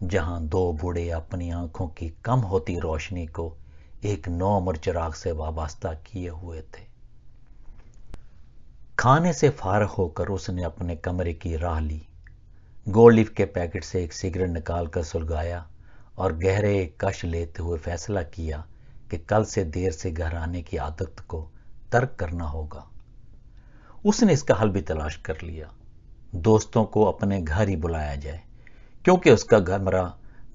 جہاں دو بوڑھے اپنی آنکھوں کی کم ہوتی روشنی کو ایک نومر چراغ سے وابستہ کیے ہوئے تھے۔ کھانے سے فارغ ہو کر اس نے اپنے کمرے کی راہ لی، گولڈ لیف کے پیکٹ سے ایک سگریٹ نکال کر سلگایا اور گہرے کش لیتے ہوئے فیصلہ کیا کہ کل سے دیر سے گھر آنے کی عادت کو ترک کرنا ہوگا۔ اس نے اس کا حل بھی تلاش کر لیا، دوستوں کو اپنے گھر ہی بلایا جائے، کیونکہ اس کا کمرہ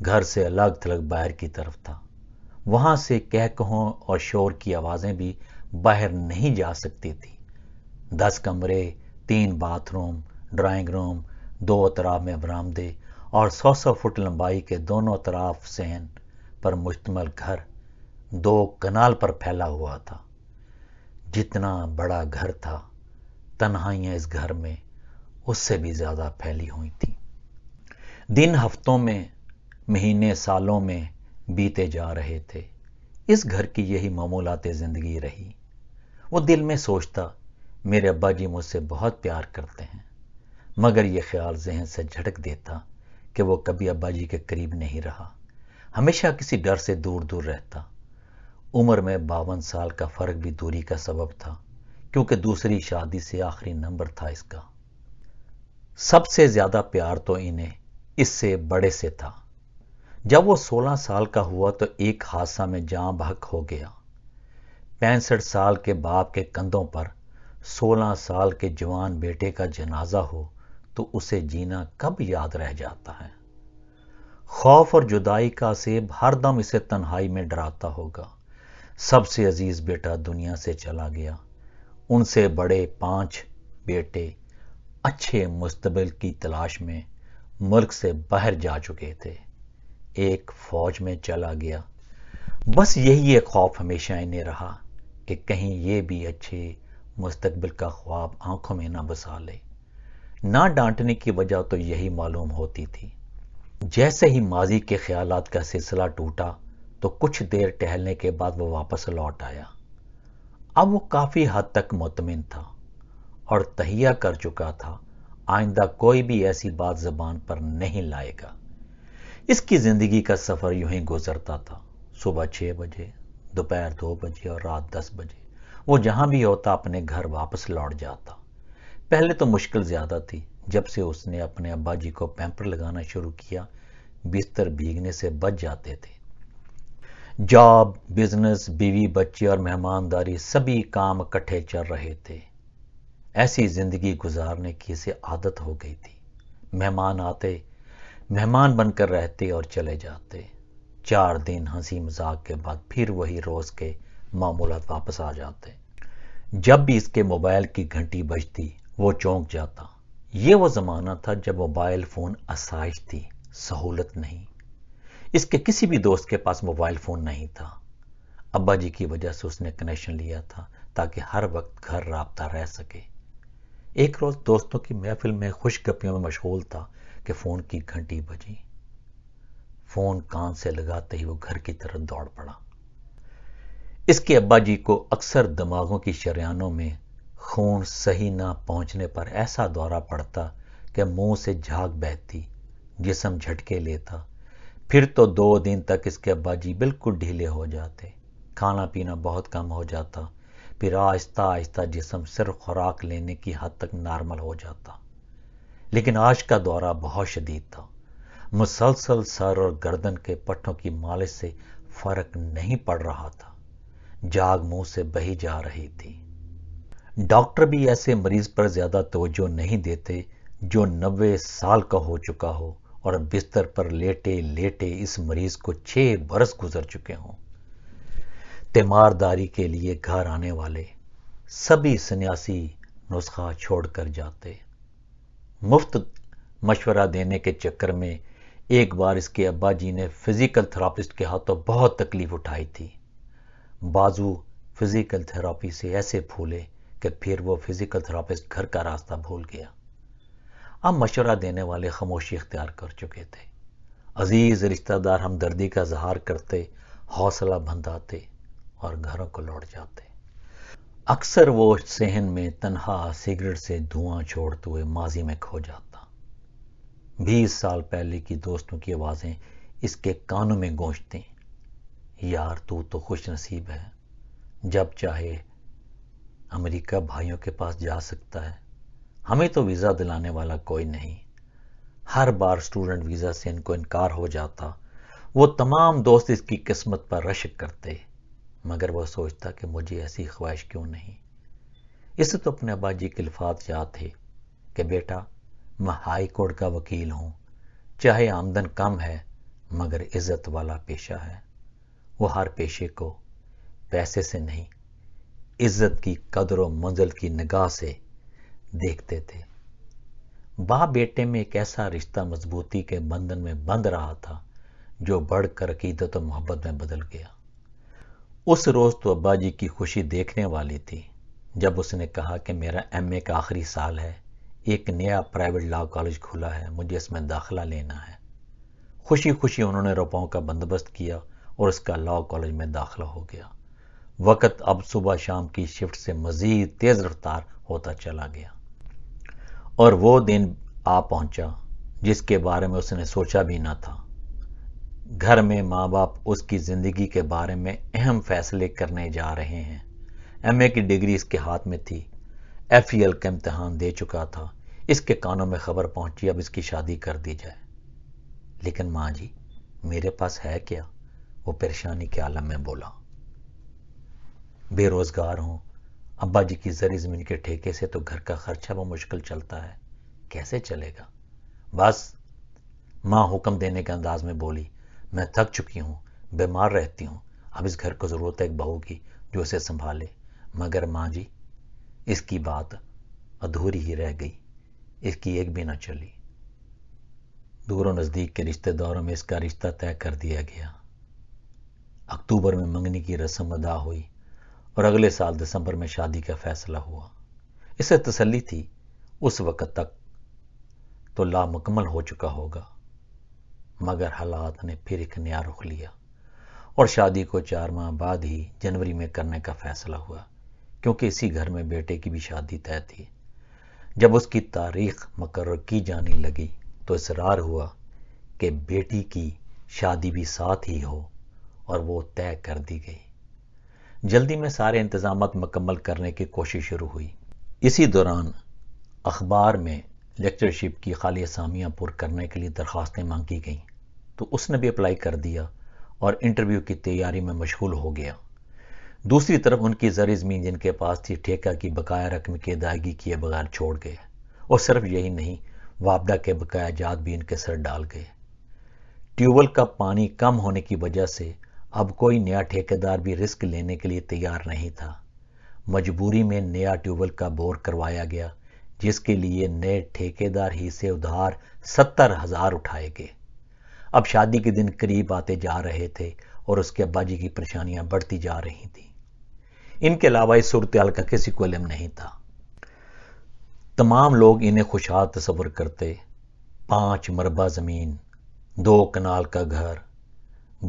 گھر سے الگ تھلگ باہر کی طرف تھا۔ وہاں سے کہکہوں اور شور کی آوازیں بھی باہر نہیں جا سکتی تھی۔ 10 کمرے، 3 باتھ روم، ڈرائنگ روم، 2 اطراف میں برآمدے اور 100 فٹ لمبائی کے دونوں اطراف صحن پر مشتمل گھر 2 کنال پر پھیلا ہوا تھا۔ جتنا بڑا گھر تھا، تنہائیاں اس گھر میں اس سے بھی زیادہ پھیلی ہوئی تھیں۔ دن ہفتوں میں، مہینے سالوں میں بیتے جا رہے تھے۔ اس گھر کی یہی معمولات زندگی رہی۔ وہ دل میں سوچتا، میرے ابا جی مجھ سے بہت پیار کرتے ہیں، مگر یہ خیال ذہن سے جھٹک دیتا کہ وہ کبھی ابا جی کے قریب نہیں رہا، ہمیشہ کسی ڈر سے دور دور رہتا۔ عمر میں 52 سال کا فرق بھی دوری کا سبب تھا، کیونکہ دوسری شادی سے آخری نمبر تھا اس کا۔ سب سے زیادہ پیار تو انہیں اس سے بڑے سے تھا۔ جب وہ 16 سال کا ہوا تو ایک حادثہ میں جاں بحق ہو گیا۔ 65 سال کے باپ کے کندھوں پر 16 سال کے جوان بیٹے کا جنازہ ہو تو اسے جینا کب یاد رہ جاتا ہے۔ خوف اور جدائی کا عذاب ہر دم اسے تنہائی میں ڈراتا ہوگا۔ سب سے عزیز بیٹا دنیا سے چلا گیا۔ ان سے بڑے 5 بیٹے اچھے مستقبل کی تلاش میں ملک سے باہر جا چکے تھے۔ ایک فوج میں چلا گیا۔ بس یہی ایک خوف ہمیشہ انہیں رہا کہ کہیں یہ بھی اچھے مستقبل کا خواب آنکھوں میں نہ بسا لے۔ نہ ڈانٹنے کی وجہ تو یہی معلوم ہوتی تھی۔ جیسے ہی ماضی کے خیالات کا سلسلہ ٹوٹا تو کچھ دیر ٹہلنے کے بعد وہ واپس لوٹ آیا۔ اب وہ کافی حد تک مطمئن تھا اور تہیہ کر چکا تھا آئندہ کوئی بھی ایسی بات زبان پر نہیں لائے گا۔ اس کی زندگی کا سفر یوں ہی گزرتا تھا۔ صبح 6 بجے، دوپہر 2 بجے اور رات 10 بجے وہ جہاں بھی ہوتا اپنے گھر واپس لوٹ جاتا۔ پہلے تو مشکل زیادہ تھی۔ جب سے اس نے اپنے ابا جی کو پیمپر لگانا شروع کیا، بستر بھیگنے سے بچ جاتے تھے۔ جاب، بزنس، بیوی بچے اور مہمانداری سبھی کام اکٹھے چل رہے تھے۔ ایسی زندگی گزارنے کی اسے عادت ہو گئی تھی۔ مہمان آتے، مہمان بن کر رہتے اور چلے جاتے۔ 4 دن ہنسی مذاق کے بعد پھر وہی روز کے معمولات واپس آ جاتے۔ جب بھی اس کے موبائل کی گھنٹی بجتی وہ چونک جاتا۔ یہ وہ زمانہ تھا جب موبائل فون آسائش تھی، سہولت نہیں۔ اس کے کسی بھی دوست کے پاس موبائل فون نہیں تھا۔ ابا جی کی وجہ سے اس نے کنیکشن لیا تھا تاکہ ہر وقت گھر رابطہ رہ سکے۔ ایک روز دوستوں کی محفل میں خوش گپیوں میں مشغول تھا کہ فون کی گھنٹی بجی۔ فون کان سے لگاتے ہی وہ گھر کی طرف دوڑ پڑا۔ اس کے ابا جی کو اکثر دماغوں کی شریانوں میں خون صحیح نہ پہنچنے پر ایسا دورہ پڑتا کہ منہ سے جھاگ بہتی، جسم جھٹکے لیتا۔ پھر تو 2 دن تک اس کے ابا جی بالکل ڈھیلے ہو جاتے، کھانا پینا بہت کم ہو جاتا، پھر آہستہ آہستہ جسم صرف خوراک لینے کی حد تک نارمل ہو جاتا۔ لیکن آج کا دورہ بہت شدید تھا۔ مسلسل سر اور گردن کے پٹھوں کی مالش سے فرق نہیں پڑ رہا تھا، جاگ منہ سے بہی جا رہی تھی۔ ڈاکٹر بھی ایسے مریض پر زیادہ توجہ نہیں دیتے جو 90 سال کا ہو چکا ہو اور بستر پر لیٹے لیٹے اس مریض کو 6 برس گزر چکے ہوں۔ تیمارداری کے لیے گھر آنے والے سبھی سنیاسی نسخہ چھوڑ کر جاتے۔ مفت مشورہ دینے کے چکر میں ایک بار اس کے ابا جی نے فزیکل تھراپسٹ کے ہاتھوں بہت تکلیف اٹھائی تھی۔ بازو فزیکل تھراپی سے ایسے پھولے کہ پھر وہ فزیکل تھراپسٹ گھر کا راستہ بھول گیا۔ اب مشورہ دینے والے خاموشی اختیار کر چکے تھے۔ عزیز رشتہ دار ہمدردی کا اظہار کرتے، حوصلہ بندھاتے اور گھروں کو لوٹ جاتے۔ اکثر وہ صحن میں تنہا سگریٹ سے دھواں چھوڑتے ہوئے ماضی میں کھو جاتا۔ 20 سال پہلے کی دوستوں کی آوازیں اس کے کانوں میں گونجتیں، یار تو خوش نصیب ہے، جب چاہے امریکہ بھائیوں کے پاس جا سکتا ہے، ہمیں تو ویزا دلانے والا کوئی نہیں۔ ہر بار اسٹوڈنٹ ویزا سے ان کو انکار ہو جاتا، وہ تمام دوست اس کی قسمت پر رشک کرتے، مگر وہ سوچتا کہ مجھے ایسی خواہش کیوں نہیں۔ اسے تو اپنے ابا جی کے الفاظ یاد تھے کہ بیٹا میں ہائی کورٹ کا وکیل ہوں، چاہے آمدن کم ہے مگر عزت والا پیشہ ہے۔ وہ ہر پیشے کو پیسے سے نہیں، عزت کی قدر و منزل کی نگاہ سے دیکھتے تھے۔ باپ بیٹے میں ایک ایسا رشتہ مضبوطی کے بندھن میں بندھ رہا تھا جو بڑھ کر عقیدت و محبت میں بدل گیا۔ اس روز تو ابا جی کی خوشی دیکھنے والی تھی جب اس نے کہا کہ میرا ایم اے کا آخری سال ہے، ایک نیا پرائیویٹ لا کالج کھلا ہے، مجھے اس میں داخلہ لینا ہے۔ خوشی خوشی انہوں نے روپوں کا بندوبست کیا اور اس کا لا کالج میں داخلہ ہو گیا۔ وقت اب صبح شام کی شفٹ سے مزید تیز رفتار ہوتا چلا گیا، اور وہ دن آ پہنچا جس کے بارے میں اس نے سوچا بھی نہ تھا۔ گھر میں ماں باپ اس کی زندگی کے بارے میں اہم فیصلے کرنے جا رہے ہیں۔ ایم اے کی ڈگری اس کے ہاتھ میں تھی، ایف ای ایل کا امتحان دے چکا تھا، اس کے کانوں میں خبر پہنچی اب اس کی شادی کر دی جائے۔ لیکن ماں جی میرے پاس ہے کیا؟ وہ پریشانی کے عالم میں بولا۔ بے روزگار ہوں، ابا جی کی زرعی زمین کے ٹھیکے سے تو گھر کا خرچہ وہ مشکل چلتا ہے، کیسے چلے گا؟ بس، ماں حکم دینے کے انداز میں بولی، میں تھک چکی ہوں، بیمار رہتی ہوں، اب اس گھر کو ضرورت ہے ایک بہو کی جو اسے سنبھالے۔ مگر ماں جی اس کی بات ادھوری ہی رہ گئی، اس کی ایک بھی نہ چلی۔ دور و نزدیک کے رشتہ داروں میں اس کا رشتہ طے کر دیا گیا۔ اکتوبر میں منگنی کی رسم ادا ہوئی اور اگلے سال دسمبر میں شادی کا فیصلہ ہوا۔ اسے تسلی تھی اس وقت تک تو لامکمل ہو چکا ہوگا، مگر حالات نے پھر ایک نیا رخ لیا اور شادی کو 4 ماہ بعد ہی جنوری میں کرنے کا فیصلہ ہوا، کیونکہ اسی گھر میں بیٹے کی بھی شادی طے تھی۔ جب اس کی تاریخ مقرر کی جانے لگی تو اصرار ہوا کہ بیٹی کی شادی بھی ساتھ ہی ہو، اور وہ طے کر دی گئی۔ جلدی میں سارے انتظامات مکمل کرنے کی کوشش شروع ہوئی۔ اسی دوران اخبار میں لیکچرشپ کی خالی اسامیاں پر کرنے کے لیے درخواستیں مانگی گئیں، تو اس نے بھی اپلائی کر دیا اور انٹرویو کی تیاری میں مشغول ہو گیا۔ دوسری طرف ان کی زرعی زمین جن کے پاس تھی ٹھیکہ کی بقایا رقم کی ادائیگی کیے بغیر چھوڑ گئے، اور صرف یہی نہیں، وابڈا کے بقایا جات بھی ان کے سر ڈال گئے۔ ٹیوبویل کا پانی کم ہونے کی وجہ سے اب کوئی نیا ٹھیکیدار بھی رسک لینے کے لیے تیار نہیں تھا۔ مجبوری میں نیا ٹیوبویل کا بور کروایا گیا، جس کے لیے نئے ٹھیکیدار ہی سے ادھار 70,000 اٹھائے گئے۔ اب شادی کے دن قریب آتے جا رہے تھے اور اس کے ابا جی کی پریشانیاں بڑھتی جا رہی تھیں۔ ان کے علاوہ اس صورتحال کا کسی کو علم نہیں تھا۔ تمام لوگ انہیں خوشحال تصور کرتے، 5 مربع زمین، 2 کنال کا گھر،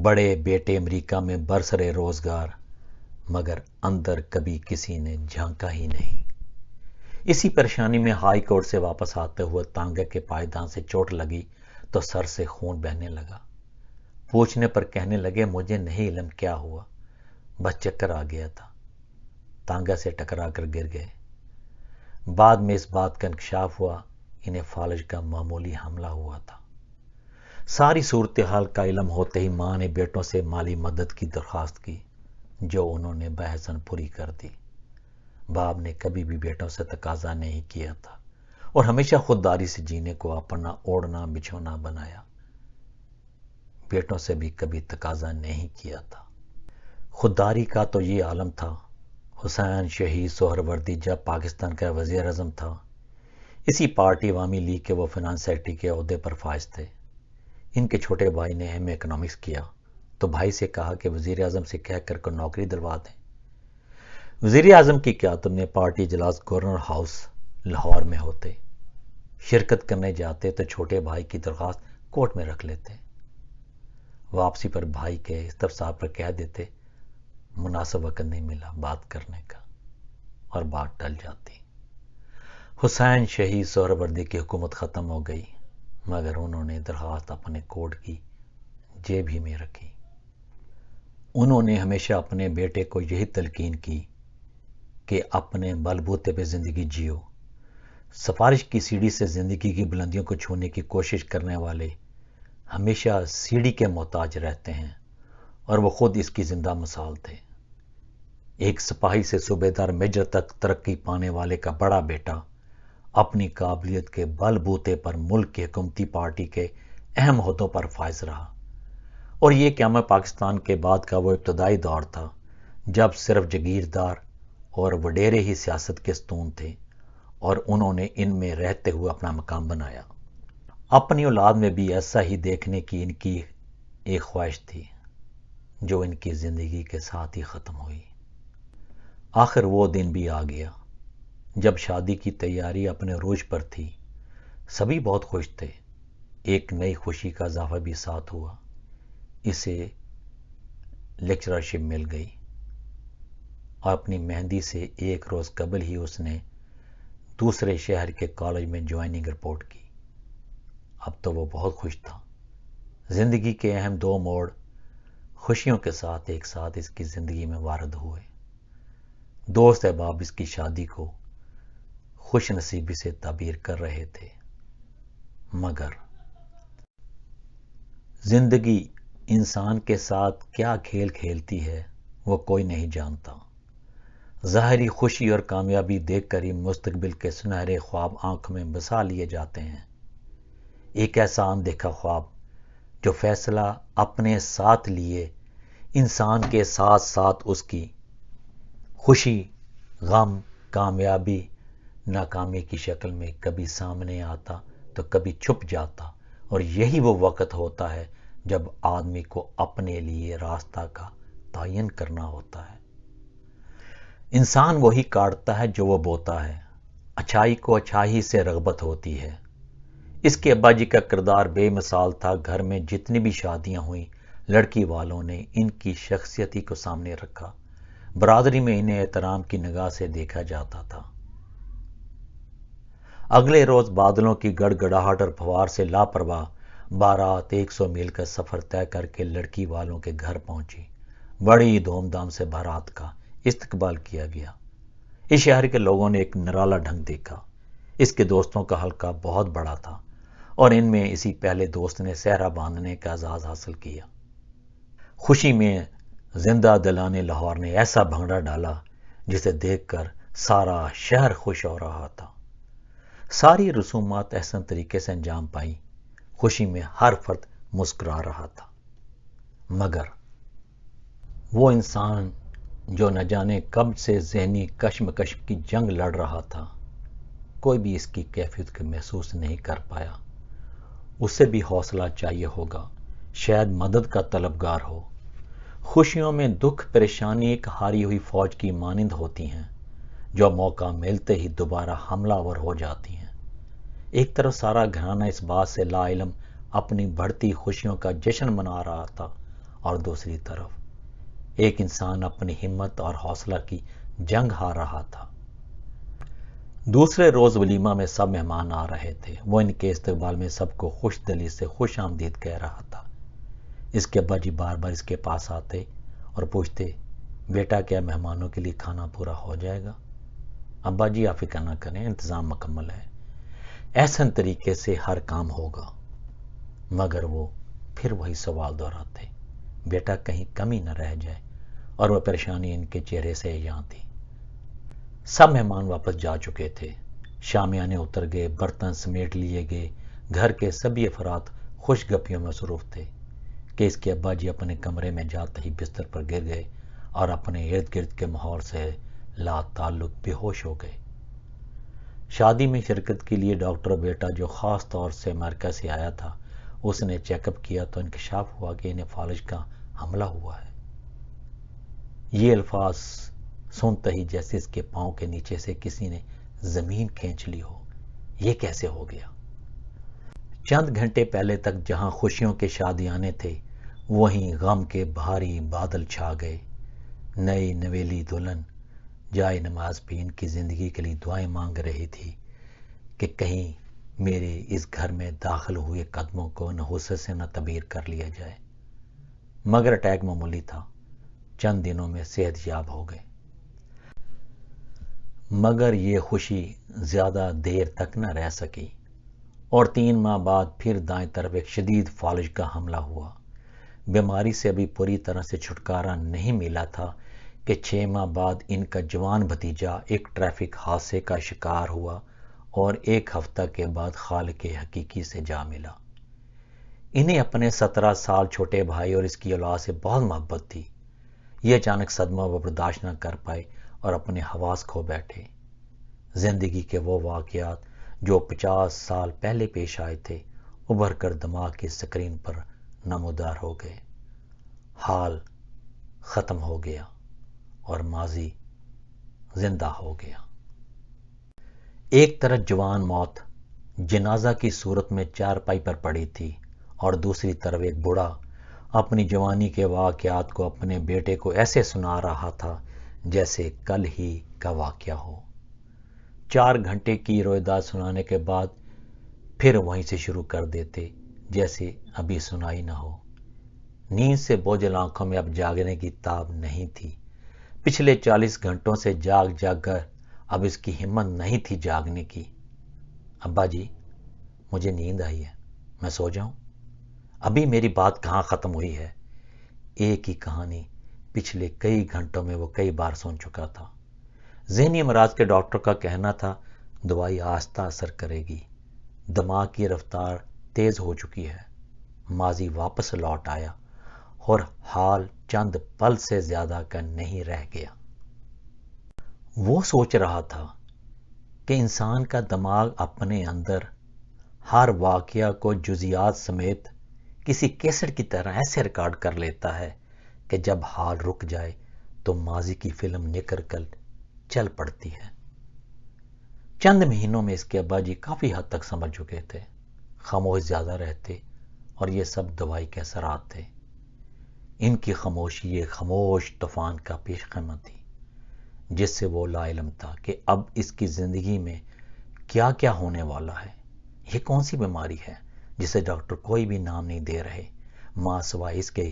بڑے بیٹے امریکہ میں برسر روزگار، مگر اندر کبھی کسی نے جھانکا ہی نہیں۔ اسی پریشانی میں ہائی کورٹ سے واپس آتے ہوئے تانگہ کے پائیدان سے چوٹ لگی تو سر سے خون بہنے لگا۔ پوچھنے پر کہنے لگے مجھے نہیں علم کیا ہوا، بس چکر آ گیا تھا، تانگہ سے ٹکرا کر گر گئے۔ بعد میں اس بات کا انکشاف ہوا انہیں فالج کا معمولی حملہ ہوا تھا۔ ساری صورتحال کا علم ہوتے ہی ماں نے بیٹوں سے مالی مدد کی درخواست کی، جو انہوں نے بحثاً پوری کر دی۔ باپ نے کبھی بھی بیٹوں سے تقاضا نہیں کیا تھا اور ہمیشہ خودداری سے جینے کو اپنا اوڑھنا بچھونا بنایا۔ بیٹوں سے بھی کبھی تقاضا نہیں کیا تھا۔ خودداری کا تو یہ عالم تھا، حسین شہید سہروردی جب پاکستان کا وزیر اعظم تھا، اسی پارٹی عوامی لیگ کے وہ فنانس سیکرٹری کے عہدے پر فائز تھے۔ ان کے چھوٹے بھائی نے ایم اے اکنامکس کیا تو بھائی سے کہا کہ وزیر اعظم سے کہہ کر کو نوکری دلوا دیں۔ وزیر اعظم کی قیادت میں پارٹی اجلاس گورنر ہاؤس لاہور میں ہوتے، شرکت کرنے جاتے تو چھوٹے بھائی کی درخواست کورٹ میں رکھ لیتے۔ واپسی پر بھائی کے استفسار پر کہہ دیتے مناسب وقت نہیں ملا بات کرنے کا، اور بات ٹل جاتی۔ حسین شہید سہروردی کی حکومت ختم ہو گئی، مگر انہوں نے درخواست اپنے کوٹ کی جیب ہی میں رکھی۔ انہوں نے ہمیشہ اپنے بیٹے کو یہی تلقین کی کہ اپنے بل بوتے پہ زندگی جیو۔ سفارش کی سیڑھی سے زندگی کی بلندیوں کو چھونے کی کوشش کرنے والے ہمیشہ سیڑھی کے محتاج رہتے ہیں، اور وہ خود اس کی زندہ مثال تھے۔ ایک سپاہی سے صوبیدار میجر تک ترقی پانے والے کا بڑا بیٹا اپنی قابلیت کے بل بوتے پر ملک کی حکومتی پارٹی کے اہم عہدوں پر فائز رہا، اور یہ قیام پاکستان کے بعد کا وہ ابتدائی دور تھا جب صرف جگیردار اور وڈیرے ہی سیاست کے ستون تھے، اور انہوں نے ان میں رہتے ہوئے اپنا مقام بنایا۔ اپنی اولاد میں بھی ایسا ہی دیکھنے کی ان کی ایک خواہش تھی جو ان کی زندگی کے ساتھ ہی ختم ہوئی۔ آخر وہ دن بھی آ گیا جب شادی کی تیاری اپنے عروج پر تھی۔ سبھی بہت خوش تھے۔ ایک نئی خوشی کا اضافہ بھی ساتھ ہوا، اسے لیکچررشپ مل گئی، اور اپنی مہندی سے ایک روز قبل ہی اس نے دوسرے شہر کے کالج میں جوائننگ رپورٹ کی۔ اب تو وہ بہت خوش تھا۔ زندگی کے اہم دو موڑ خوشیوں کے ساتھ ایک ساتھ اس کی زندگی میں وارد ہوئے۔ دوست احباب اس کی شادی کو خوش نصیبی سے تعبیر کر رہے تھے، مگر زندگی انسان کے ساتھ کیا کھیل کھیلتی ہے وہ کوئی نہیں جانتا۔ ظاہری خوشی اور کامیابی دیکھ کر ہی مستقبل کے سنہرے خواب آنکھ میں بسا لیے جاتے ہیں۔ ایک ایسا اندیکھا خواب جو فیصلہ اپنے ساتھ لیے انسان کے ساتھ ساتھ اس کی خوشی، غم، کامیابی، ناکامی کی شکل میں کبھی سامنے آتا تو کبھی چھپ جاتا، اور یہی وہ وقت ہوتا ہے جب آدمی کو اپنے لیے راستہ کا تعین کرنا ہوتا ہے۔ انسان وہی کاٹتا ہے جو وہ بوتا ہے۔ اچھائی کو اچھائی سے رغبت ہوتی ہے۔ اس کے ابا جی کا کردار بے مثال تھا۔ گھر میں جتنی بھی شادیاں ہوئیں، لڑکی والوں نے ان کی شخصیت ہی کو سامنے رکھا۔ برادری میں انہیں احترام کی نگاہ سے دیکھا جاتا تھا۔ اگلے روز بادلوں کی گڑ گڑاہٹ اور پھوار سے لاپرواہ بارات 100 میل کا سفر طے کر کے لڑکی والوں کے گھر پہنچی۔ بڑی دھوم دھام سے بارات کا استقبال کیا گیا۔ اس شہر کے لوگوں نے ایک نرالا ڈھنگ دیکھا۔ اس کے دوستوں کا حلقہ بہت بڑا تھا، اور ان میں اسی پہلے دوست نے صحرا باندھنے کا اعزاز حاصل کیا۔ خوشی میں زندہ دلانے لاہور نے ایسا بھنگڑا ڈالا جسے دیکھ کر سارا شہر خوش ہو رہا تھا۔ ساری رسومات احسن طریقے سے انجام پائیں۔ خوشی میں ہر فرد مسکرا رہا تھا، مگر وہ انسان جو نہ جانے کب سے ذہنی کشمکش کی جنگ لڑ رہا تھا، کوئی بھی اس کی کیفیت کو محسوس نہیں کر پایا۔ اسے بھی حوصلہ چاہیے ہوگا، شاید مدد کا طلبگار ہو۔ خوشیوں میں دکھ پریشانی ایک ہاری ہوئی فوج کی مانند ہوتی ہیں جو موقع ملتے ہی دوبارہ حملہ آور ہو جاتی ہیں۔ ایک طرف سارا گھرانہ اس بات سے لا علم اپنی بڑھتی خوشیوں کا جشن منا رہا تھا، اور دوسری طرف ایک انسان اپنی ہمت اور حوصلہ کی جنگ ہار رہا تھا۔ دوسرے روز ولیمہ میں سب مہمان آ رہے تھے۔ وہ ان کے استقبال میں سب کو خوش دلی سے خوش آمدید کہہ رہا تھا۔ اس کے ابا جی بار بار اس کے پاس آتے اور پوچھتے، بیٹا کیا مہمانوں کے لیے کھانا پورا ہو جائے گا؟ ابا جی آپ فکر نہ کریں، انتظام مکمل ہے، احسن طریقے سے ہر کام ہوگا۔ مگر وہ پھر وہی سوال دہراتے، بیٹا کہیں کمی نہ رہ جائے، اور وہ پریشانی ان کے چہرے سے یہاں تھی۔ سب مہمان واپس جا چکے تھے۔ شامیانے اتر گئے، برتن سمیٹ لیے گئے۔ گھر کے سبھی افراد خوش گپیوں میں مصروف تھے کہ اس کے ابا جی اپنے کمرے میں جاتے ہی بستر پر گر گئے اور اپنے ارد گرد کے ماحول سے لا تعلق بے ہوش ہو گئے۔ شادی میں شرکت کے لیے ڈاکٹر بیٹا جو خاص طور سے امریکہ سے آیا تھا، اس نے چیک اپ کیا تو انکشاف ہوا کہ انہیں فالج کا حملہ ہوا ہے۔ یہ الفاظ سنتے ہی جیسے اس کے پاؤں کے نیچے سے کسی نے زمین کھینچ لی ہو۔ یہ کیسے ہو گیا؟ چند گھنٹے پہلے تک جہاں خوشیوں کے شادیانے تھے، وہیں غم کے بھاری بادل چھا گئے۔ نئی نویلی دلہن جائے نماز پہ ان کی زندگی کے لیے دعائیں مانگ رہی تھی کہ کہیں میرے اس گھر میں داخل ہوئے قدموں کو نحوست سے نہ تعبیر کر لیا جائے، مگر اٹیک معمولی تھا، چند دنوں میں صحت یاب ہو گئے۔ مگر یہ خوشی زیادہ دیر تک نہ رہ سکی اور 3 ماہ بعد پھر دائیں طرف ایک شدید فالج کا حملہ ہوا۔ بیماری سے ابھی پوری طرح سے چھٹکارا نہیں ملا تھا کہ 6 ماہ بعد ان کا جوان بھتیجا ایک ٹریفک حادثے کا شکار ہوا اور 1 ہفتہ کے بعد خالق حقیقی سے جا ملا۔ انہیں اپنے 17 سال چھوٹے بھائی اور اس کی اولاد سے بہت محبت تھی۔ یہ اچانک صدمہ وہ برداشت نہ کر پائے اور اپنے حواس کھو بیٹھے۔ زندگی کے وہ واقعات جو 50 سال پہلے پیش آئے تھے ابھر کر دماغ کی سکرین پر نمودار ہو گئے۔ حال ختم ہو گیا اور ماضی زندہ ہو گیا۔ ایک طرف جوان موت جنازہ کی صورت میں چارپائی پر پڑی تھی اور دوسری طرف ایک بوڑھا اپنی جوانی کے واقعات کو اپنے بیٹے کو ایسے سنا رہا تھا جیسے کل ہی کا واقعہ ہو۔ 4 گھنٹے کی روایت سنانے کے بعد پھر وہیں سے شروع کر دیتے جیسے ابھی سنائی نہ ہو۔ نیند سے بوجھل آنکھوں میں اب جاگنے کی تاب نہیں تھی۔ پچھلے 40 گھنٹوں سے جاگ جاگ کر اب اس کی ہمت نہیں تھی جاگنے کی۔ ابا جی، مجھے نیند آئی ہے، میں سو جاؤں؟ ابھی میری بات کہاں ختم ہوئی ہے؟ ایک ہی کہانی پچھلے کئی گھنٹوں میں وہ کئی بار سن چکا تھا۔ ذہنی امراض کے ڈاکٹر کا کہنا تھا دوائی آہستہ اثر کرے گی، دماغ کی رفتار تیز ہو چکی ہے، ماضی واپس لوٹ آیا اور حال چند پل سے زیادہ کا نہیں رہ گیا۔ وہ سوچ رہا تھا کہ انسان کا دماغ اپنے اندر ہر واقعہ کو جزیات سمیت کسی کیسٹ کی طرح ایسے ریکارڈ کر لیتا ہے کہ جب حال رک جائے تو ماضی کی فلم نکل کر چل پڑتی ہے۔ چند مہینوں میں اس کے ابا جی کافی حد تک سمجھ چکے تھے، خاموش زیادہ رہتے اور یہ سب دوائی کے اثرات تھے۔ ان کی خاموشی ایک خاموش طوفان کا پیش خدمت تھی جس سے وہ لا علم تھا کہ اب اس کی زندگی میں کیا کیا ہونے والا ہے۔ یہ کون سی بیماری ہے جسے ڈاکٹر کوئی بھی نام نہیں دے رہے، ماں سوائے اس کے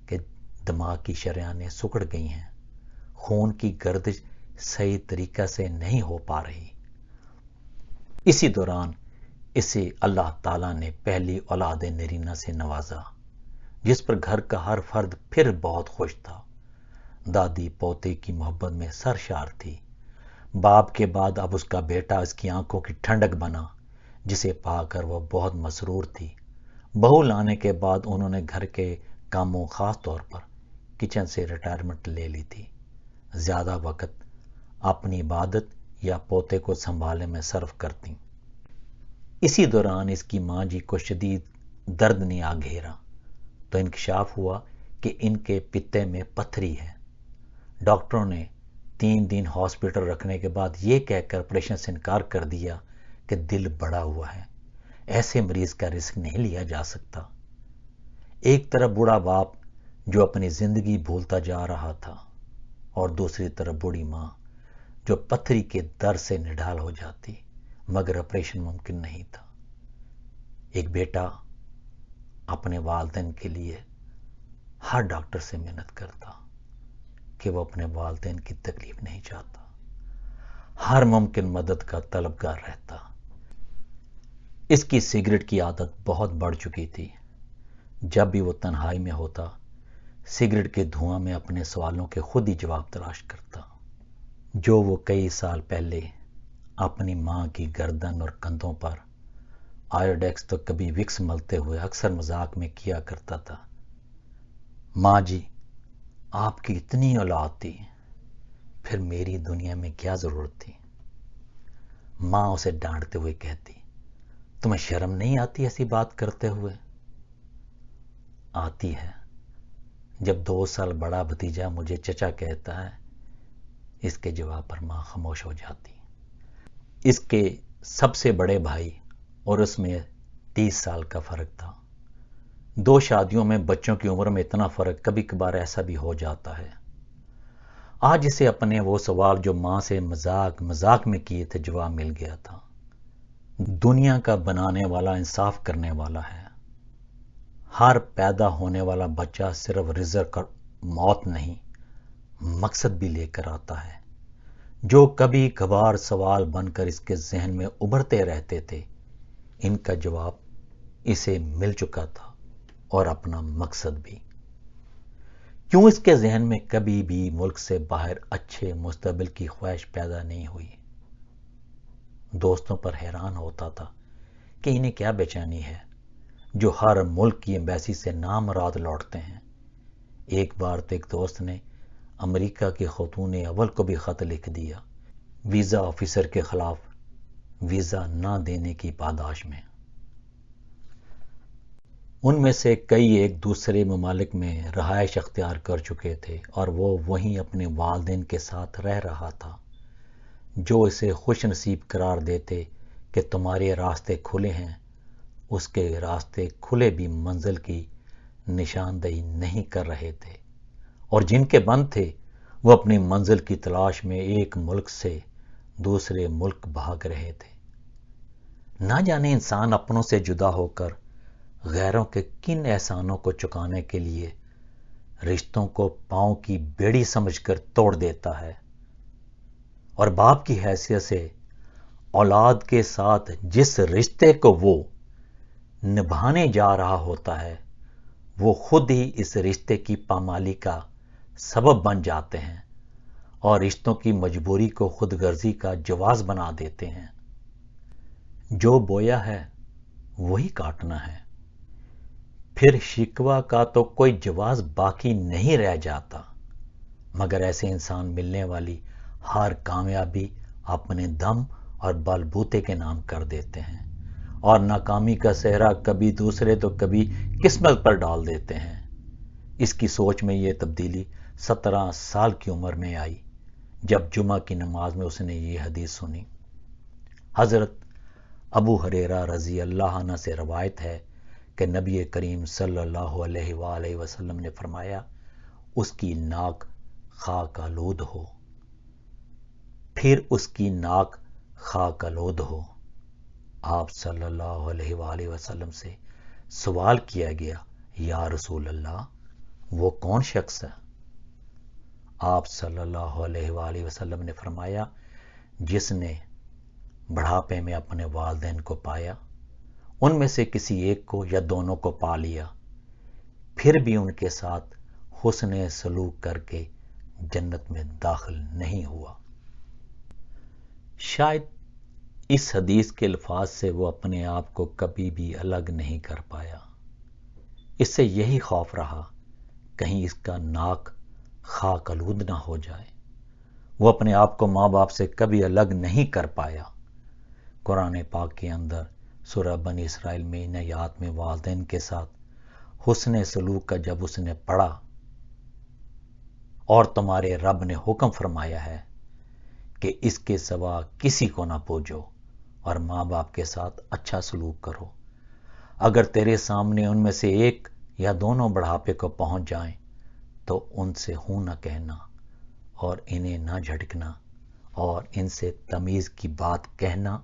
کہ دماغ کی شریانیں سکڑ گئی ہیں، خون کی گردش صحیح طریقہ سے نہیں ہو پا رہی۔ اسی دوران اسے اللہ تعالیٰ نے پہلی اولاد نرینہ سے نوازا جس پر گھر کا ہر فرد پھر بہت خوش تھا۔ دادی پوتے کی محبت میں سرشار تھی۔ باپ کے بعد اب اس کا بیٹا اس کی آنکھوں کی ٹھنڈک بنا جسے پا کر وہ بہت مسرور تھی۔ بہو لانے کے بعد انہوں نے گھر کے کاموں خاص طور پر کچن سے ریٹائرمنٹ لے لی تھی۔ زیادہ وقت اپنی عبادت یا پوتے کو سنبھالنے میں صرف کرتی۔ اسی دوران اس کی ماں جی کو شدید درد نے آ گھیرا تو انکشاف ہوا کہ ان کے پتے میں پتھری ہے۔ ڈاکٹروں نے 3 دن ہاسپٹل رکھنے کے بعد یہ کہہ کر آپریشن سے انکار کر دیا کہ دل بڑا ہوا ہے، ایسے مریض کا رسک نہیں لیا جا سکتا۔ ایک طرف بوڑھا باپ جو اپنی زندگی بھولتا جا رہا تھا اور دوسری طرف بوڑھی ماں جو پتھری کے درد سے نڈھال ہو جاتی مگر آپریشن ممکن نہیں تھا۔ ایک بیٹا اپنے والدین کے لیے ہر ڈاکٹر سے محنت کرتا کہ وہ اپنے والدین کی تکلیف نہیں چاہتا، ہر ممکن مدد کا طلبگار رہتا۔ اس کی سگریٹ کی عادت بہت بڑھ چکی تھی۔ جب بھی وہ تنہائی میں ہوتا سگریٹ کے دھواں میں اپنے سوالوں کے خود ہی جواب تلاش کرتا جو وہ کئی سال پہلے اپنی ماں کی گردن اور کندھوں پر آیوڈیکس تو کبھی وکس ملتے ہوئے اکثر مذاق میں کیا کرتا تھا۔ ماں جی، آپ کی اتنی اولاد تھی، پھر میری دنیا میں کیا ضرورت تھی؟ ماں اسے ڈانٹتے ہوئے کہتی، تمہیں شرم نہیں آتی ایسی بات کرتے ہوئے؟ آتی ہے جب 2 سال بڑا بھتیجا مجھے چچا کہتا ہے۔ اس کے جواب پر ماں خاموش ہو جاتی۔ اس کے سب سے بڑے بھائی اور اس میں 30 سال کا فرق تھا۔ 2 شادیوں میں بچوں کی عمر میں اتنا فرق کبھی کبھار ایسا بھی ہو جاتا ہے۔ آج اسے اپنے وہ سوال جو ماں سے مذاق میں کیے تھے جواب مل گیا تھا۔ دنیا کا بنانے والا انصاف کرنے والا ہے۔ ہر پیدا ہونے والا بچہ صرف رزق اور موت نہیں، مقصد بھی لے کر آتا ہے، جو کبھی کبھار سوال بن کر اس کے ذہن میں ابھرتے رہتے تھے۔ ان کا جواب اسے مل چکا تھا، اور اپنا مقصد بھی۔ کیوں اس کے ذہن میں کبھی بھی ملک سے باہر اچھے مستقبل کی خواہش پیدا نہیں ہوئی؟ دوستوں پر حیران ہوتا تھا کہ انہیں کیا بے چینی ہے، جو ہر ملک کی ایمبیسی سے نامراد لوٹتے ہیں۔ ایک بار تو ایک دوست نے امریکہ کے خاتون اول کو بھی خط لکھ دیا، ویزا آفیسر کے خلاف ویزا نہ دینے کی پاداش میں۔ ان میں سے کئی ایک دوسرے ممالک میں رہائش اختیار کر چکے تھے، اور وہ وہیں اپنے والدین کے ساتھ رہ رہا تھا، جو اسے خوش نصیب قرار دیتے کہ تمہارے راستے کھلے ہیں۔ اس کے راستے کھلے بھی منزل کی نشاندہی نہیں کر رہے تھے، اور جن کے بند تھے وہ اپنی منزل کی تلاش میں ایک ملک سے دوسرے ملک بھاگ رہے تھے۔ نہ جانے انسان اپنوں سے جدا ہو کر غیروں کے کن احسانوں کو چکانے کے لیے رشتوں کو پاؤں کی بیڑی سمجھ کر توڑ دیتا ہے، اور باپ کی حیثیت سے اولاد کے ساتھ جس رشتے کو وہ نبھانے جا رہا ہوتا ہے، وہ خود ہی اس رشتے کی پامالی کا سبب بن جاتے ہیں، اور رشتوں کی مجبوری کو خود غرضی کا جواز بنا دیتے ہیں۔ جو بویا ہے وہی کاٹنا ہے، پھر شکوہ کا تو کوئی جواز باقی نہیں رہ جاتا۔ مگر ایسے انسان ملنے والی ہر کامیابی اپنے دم اور بل بوتے کے نام کر دیتے ہیں، اور ناکامی کا صحرا کبھی دوسرے تو کبھی قسمت پر ڈال دیتے ہیں۔ اس کی سوچ میں یہ تبدیلی 17 سال کی عمر میں آئی، جب جمعہ کی نماز میں اس نے یہ حدیث سنی۔ حضرت ابو ہریرہ رضی اللہ عنہ سے روایت ہے کہ نبی کریم صلی اللہ علیہ وآلہ وسلم نے فرمایا، اس کی ناک خاک آلود ہو، پھر اس کی ناک خاک آلود ہو۔ آپ صلی اللہ علیہ وآلہ وسلم سے سوال کیا گیا، یا رسول اللہ، وہ کون شخص ہے؟ آپ صلی اللہ علیہ وآلہ وسلم نے فرمایا، جس نے بڑھاپے میں اپنے والدین کو پایا، ان میں سے کسی ایک کو یا دونوں کو پا لیا، پھر بھی ان کے ساتھ حسن سلوک کر کے جنت میں داخل نہیں ہوا۔ شاید اس حدیث کے الفاظ سے وہ اپنے آپ کو کبھی بھی الگ نہیں کر پایا۔ اس سے یہی خوف رہا، کہیں اس کا ناک خاک آلود نہ ہو جائے۔ وہ اپنے آپ کو ماں باپ سے کبھی الگ نہیں کر پایا۔ قرآن پاک کے اندر سورہ بنی اسرائیل میں ان آیات میں والدین کے ساتھ حسن سلوک کا جب اس نے پڑھا، اور تمہارے رب نے حکم فرمایا ہے کہ اس کے سوا کسی کو نہ پوجو، اور ماں باپ کے ساتھ اچھا سلوک کرو، اگر تیرے سامنے ان میں سے ایک یا دونوں بڑھاپے کو پہنچ جائیں تو ان سے ہوں نہ کہنا، اور انہیں نہ جھٹکنا، اور ان سے تمیز کی بات کہنا،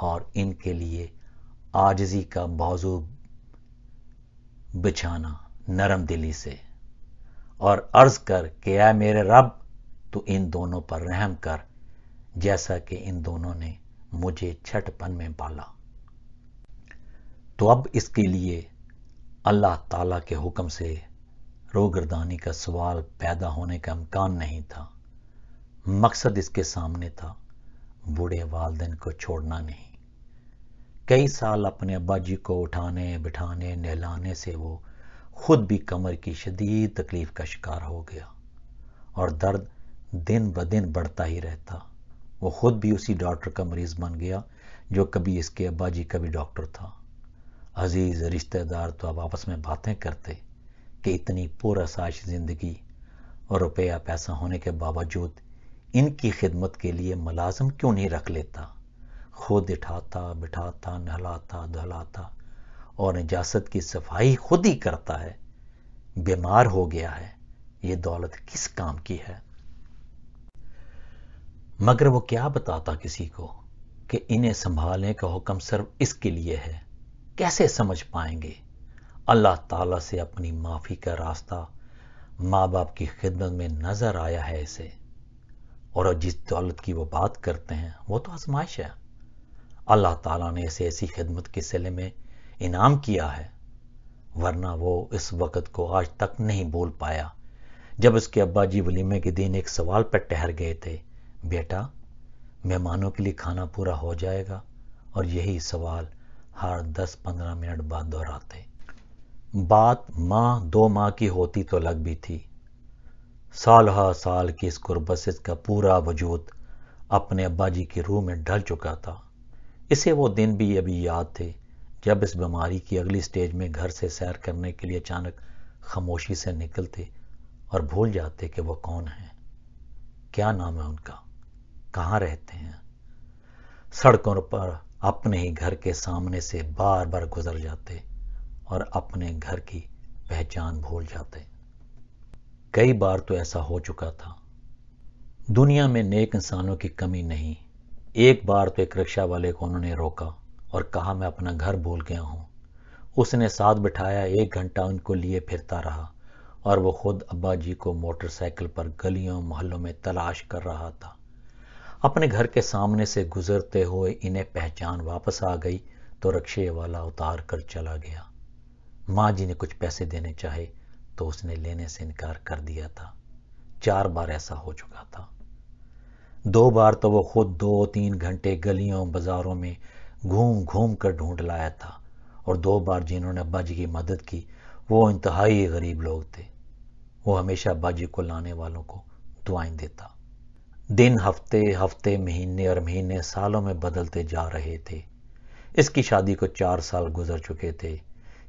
اور ان کے لیے عاجزی کا بازو بچھانا نرم دلی سے، اور عرض کر کہ اے میرے رب، تو ان دونوں پر رحم کر، جیسا کہ ان دونوں نے مجھے چھٹ پن میں پالا۔ تو اب اس کے لیے اللہ تعالیٰ کے حکم سے روگردانی کا سوال پیدا ہونے کا امکان نہیں تھا۔ مقصد اس کے سامنے تھا، بوڑھے والدین کو چھوڑنا نہیں۔ کئی سال اپنے ابا جی کو اٹھانے بٹھانے نہلانے سے وہ خود بھی کمر کی شدید تکلیف کا شکار ہو گیا، اور درد دن بدن بڑھتا ہی رہتا۔ وہ خود بھی اسی ڈاکٹر کا مریض بن گیا جو کبھی اس کے ابا جی کا بھی ڈاکٹر تھا۔ عزیز رشتہ دار تو اب آپس میں باتیں کرتے کہ اتنی پرآسائش زندگی اور روپیہ پیسہ ہونے کے باوجود ان کی خدمت کے لیے ملازم کیوں نہیں رکھ لیتا، خود اٹھاتا بٹھاتا نہلاتا دھلاتا اور نجاست کی صفائی خود ہی کرتا ہے۔ بیمار ہو گیا ہے، یہ دولت کس کام کی ہے؟ مگر وہ کیا بتاتا کسی کو؟ کہ انہیں سنبھالنے کا حکم صرف اس کے لیے ہے، کیسے سمجھ پائیں گے؟ اللہ تعالیٰ سے اپنی معافی کا راستہ ماں باپ کی خدمت میں نظر آیا ہے اسے، اور جس دولت کی وہ بات کرتے ہیں وہ تو آزمائش ہے۔ اللہ تعالیٰ نے اسے ایسی خدمت کے صلے میں انعام کیا ہے، ورنہ وہ اس وقت کو آج تک نہیں بھول پایا جب اس کے ابا جی ولیمے کے دن ایک سوال پر ٹھہر گئے تھے، بیٹا مہمانوں کے لیے کھانا پورا ہو جائے گا؟ اور یہی سوال ہر 10-15 منٹ بعد دہراتے۔ بات ماہ 2 ماہ کی ہوتی تو لگ بھی تھی، سال ہا سال کی اس غربت سے اس کا پورا وجود اپنے ابا جی کی روح میں ڈھل چکا تھا۔ اسے وہ دن بھی ابھی یاد تھے جب اس بیماری کی اگلی سٹیج میں گھر سے سیر کرنے کے لیے اچانک خاموشی سے نکلتے اور بھول جاتے کہ وہ کون ہیں، کیا نام ہے ان کا، کہاں رہتے ہیں۔ سڑکوں پر اپنے ہی گھر کے سامنے سے بار بار گزر جاتے اور اپنے گھر کی پہچان بھول جاتے۔ کئی بار تو ایسا ہو چکا تھا۔ دنیا میں نیک انسانوں کی کمی نہیں۔ ایک بار تو ایک رکشہ والے کو انہوں نے روکا اور کہا میں اپنا گھر بھول گیا ہوں۔ اس نے ساتھ بٹھایا، 1 گھنٹہ ان کو لیے پھرتا رہا اور وہ خود ابا جی کو موٹر سائیکل پر گلیوں محلوں میں تلاش کر رہا تھا۔ اپنے گھر کے سامنے سے گزرتے ہوئے انہیں پہچان واپس آ گئی تو رکشے والا اتار کر چلا گیا۔ ماں جی نے کچھ پیسے دینے چاہے تو اس نے لینے سے انکار کر دیا تھا۔ 4 بار ایسا ہو چکا تھا۔ 2 بار تو وہ خود 2-3 گھنٹے گلیوں بازاروں میں گھوم گھوم کر ڈھونڈ لایا تھا، اور 2 بار جنہوں نے ابا جی کی مدد کی وہ انتہائی غریب لوگ تھے۔ وہ ہمیشہ ابا جی کو لانے والوں کو دعائیں دیتا۔ دن ہفتے مہینے اور مہینے سالوں میں بدلتے جا رہے تھے۔ اس کی شادی کو 4 سال گزر چکے تھے۔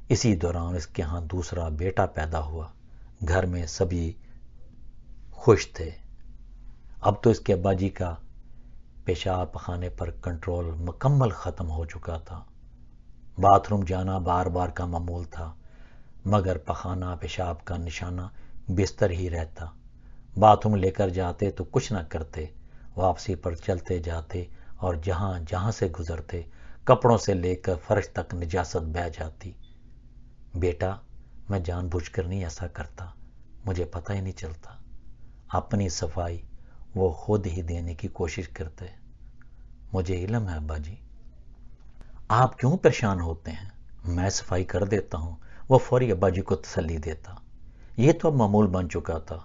اسی دوران اس کے ہاں دوسرا بیٹا پیدا ہوا۔ گھر میں سبھی خوش تھے۔ اب تو اس کے ابا جی کا پیشاب پخانے پر کنٹرول مکمل ختم ہو چکا تھا۔ باتھ روم جانا بار بار کا معمول تھا، مگر پخانا پیشاب کا نشانہ بستر ہی رہتا۔ باتھ روم لے کر جاتے تو کچھ نہ کرتے، واپسی پر چلتے جاتے اور جہاں جہاں سے گزرتے کپڑوں سے لے کر فرش تک نجاست بہہ جاتی۔ بیٹا میں جان بوجھ کر نہیں ایسا کرتا، مجھے پتہ ہی نہیں چلتا۔ اپنی صفائی وہ خود ہی دینے کی کوشش کرتے۔ مجھے علم ہے ابا جی، آپ کیوں پریشان ہوتے ہیں، میں صفائی کر دیتا ہوں۔ وہ فوری ابا جی کو تسلی دیتا۔ یہ تو اب معمول بن چکا تھا،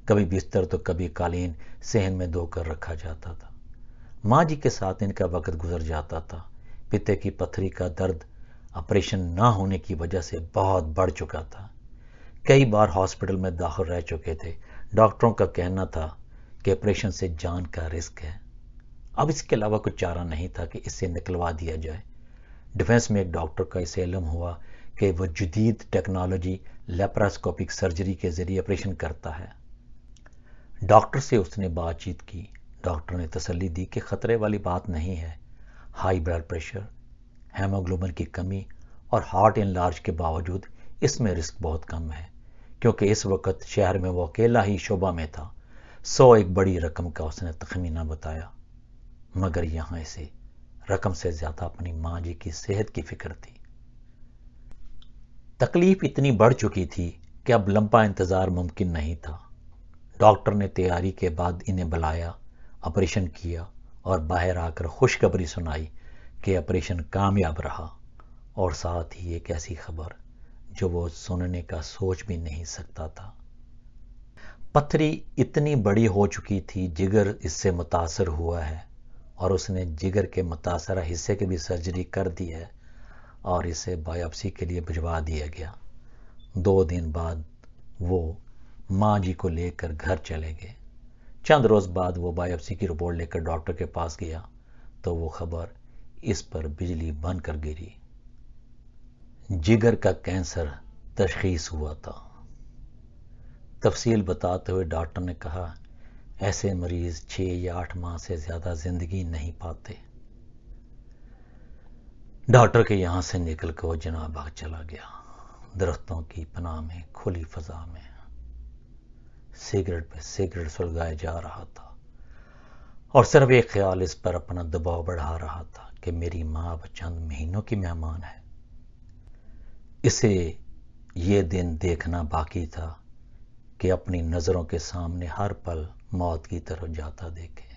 کبھی بستر تو کبھی قالین صحن میں دھو کر رکھا جاتا تھا۔ ماں جی کے ساتھ ان کا وقت گزر جاتا تھا۔ پتے کی پتھری کا درد آپریشن نہ ہونے کی وجہ سے بہت بڑھ چکا تھا۔ کئی بار ہاسپٹل میں داخل رہ چکے تھے۔ ڈاکٹروں کا کہنا تھا کہ آپریشن سے جان کا رسک ہے۔ اب اس کے علاوہ کچھ چارہ نہیں تھا کہ اسے نکلوا دیا جائے۔ ڈیفنس میں ایک ڈاکٹر کا اسے علم ہوا کہ وہ جدید ٹیکنالوجی لیپراسکوپک سرجری کے ذریعے آپریشن کرتا ہے۔ ڈاکٹر سے اس نے بات چیت کی۔ ڈاکٹر نے تسلی دی کہ خطرے والی بات نہیں ہے۔ ہائی بلڈ پریشر، ہیموگلوبن کی کمی اور ہارٹ انلارج کے باوجود اس میں رسک بہت کم ہے، کیونکہ اس وقت شہر میں وہ اکیلا ہی شعبہ میں تھا۔ 100 ایک بڑی رقم کا اس نے تخمینہ بتایا، مگر یہاں اسے رقم سے زیادہ اپنی ماں جی کی صحت کی فکر تھی۔ تکلیف اتنی بڑھ چکی تھی کہ اب لمبا انتظار ممکن نہیں تھا۔ ڈاکٹر نے تیاری کے بعد انہیں بلایا، آپریشن کیا اور باہر آ کر خوشخبری سنائی کہ آپریشن کامیاب رہا، اور ساتھ ہی ایک ایسی خبر جو وہ سننے کا سوچ بھی نہیں سکتا تھا۔ پتھری اتنی بڑی ہو چکی تھی، جگر اس سے متاثر ہوا ہے، اور اس نے جگر کے متاثرہ حصے کی بھی سرجری کر دی ہے اور اسے بائیوپسی کے لیے بھجوا دیا گیا۔ 2 دن بعد وہ ماں جی کو لے کر گھر چلے گئے۔ چند روز بعد وہ بائیوپسی کی رپورٹ لے کر ڈاکٹر کے پاس گیا تو وہ خبر اس پر بجلی بن کر گری۔ جگر کا کینسر تشخیص ہوا تھا۔ تفصیل بتاتے ہوئے ڈاکٹر نے کہا، ایسے مریض 6 یا 8 ماہ سے زیادہ زندگی نہیں پاتے۔ ڈاکٹر کے یہاں سے نکل کر وہ جناب باغ چلا گیا، درختوں کی پناہ میں، کھلی فضا میں۔ سگریٹ پہ سگریٹ سلگائے جا رہا تھا اور صرف ایک خیال اس پر اپنا دباؤ بڑھا رہا تھا کہ میری ماں اب چند مہینوں کی مہمان ہے. اسے یہ دن دیکھنا باقی تھا کہ اپنی نظروں کے سامنے ہر پل موت کی طرف جاتا دیکھے.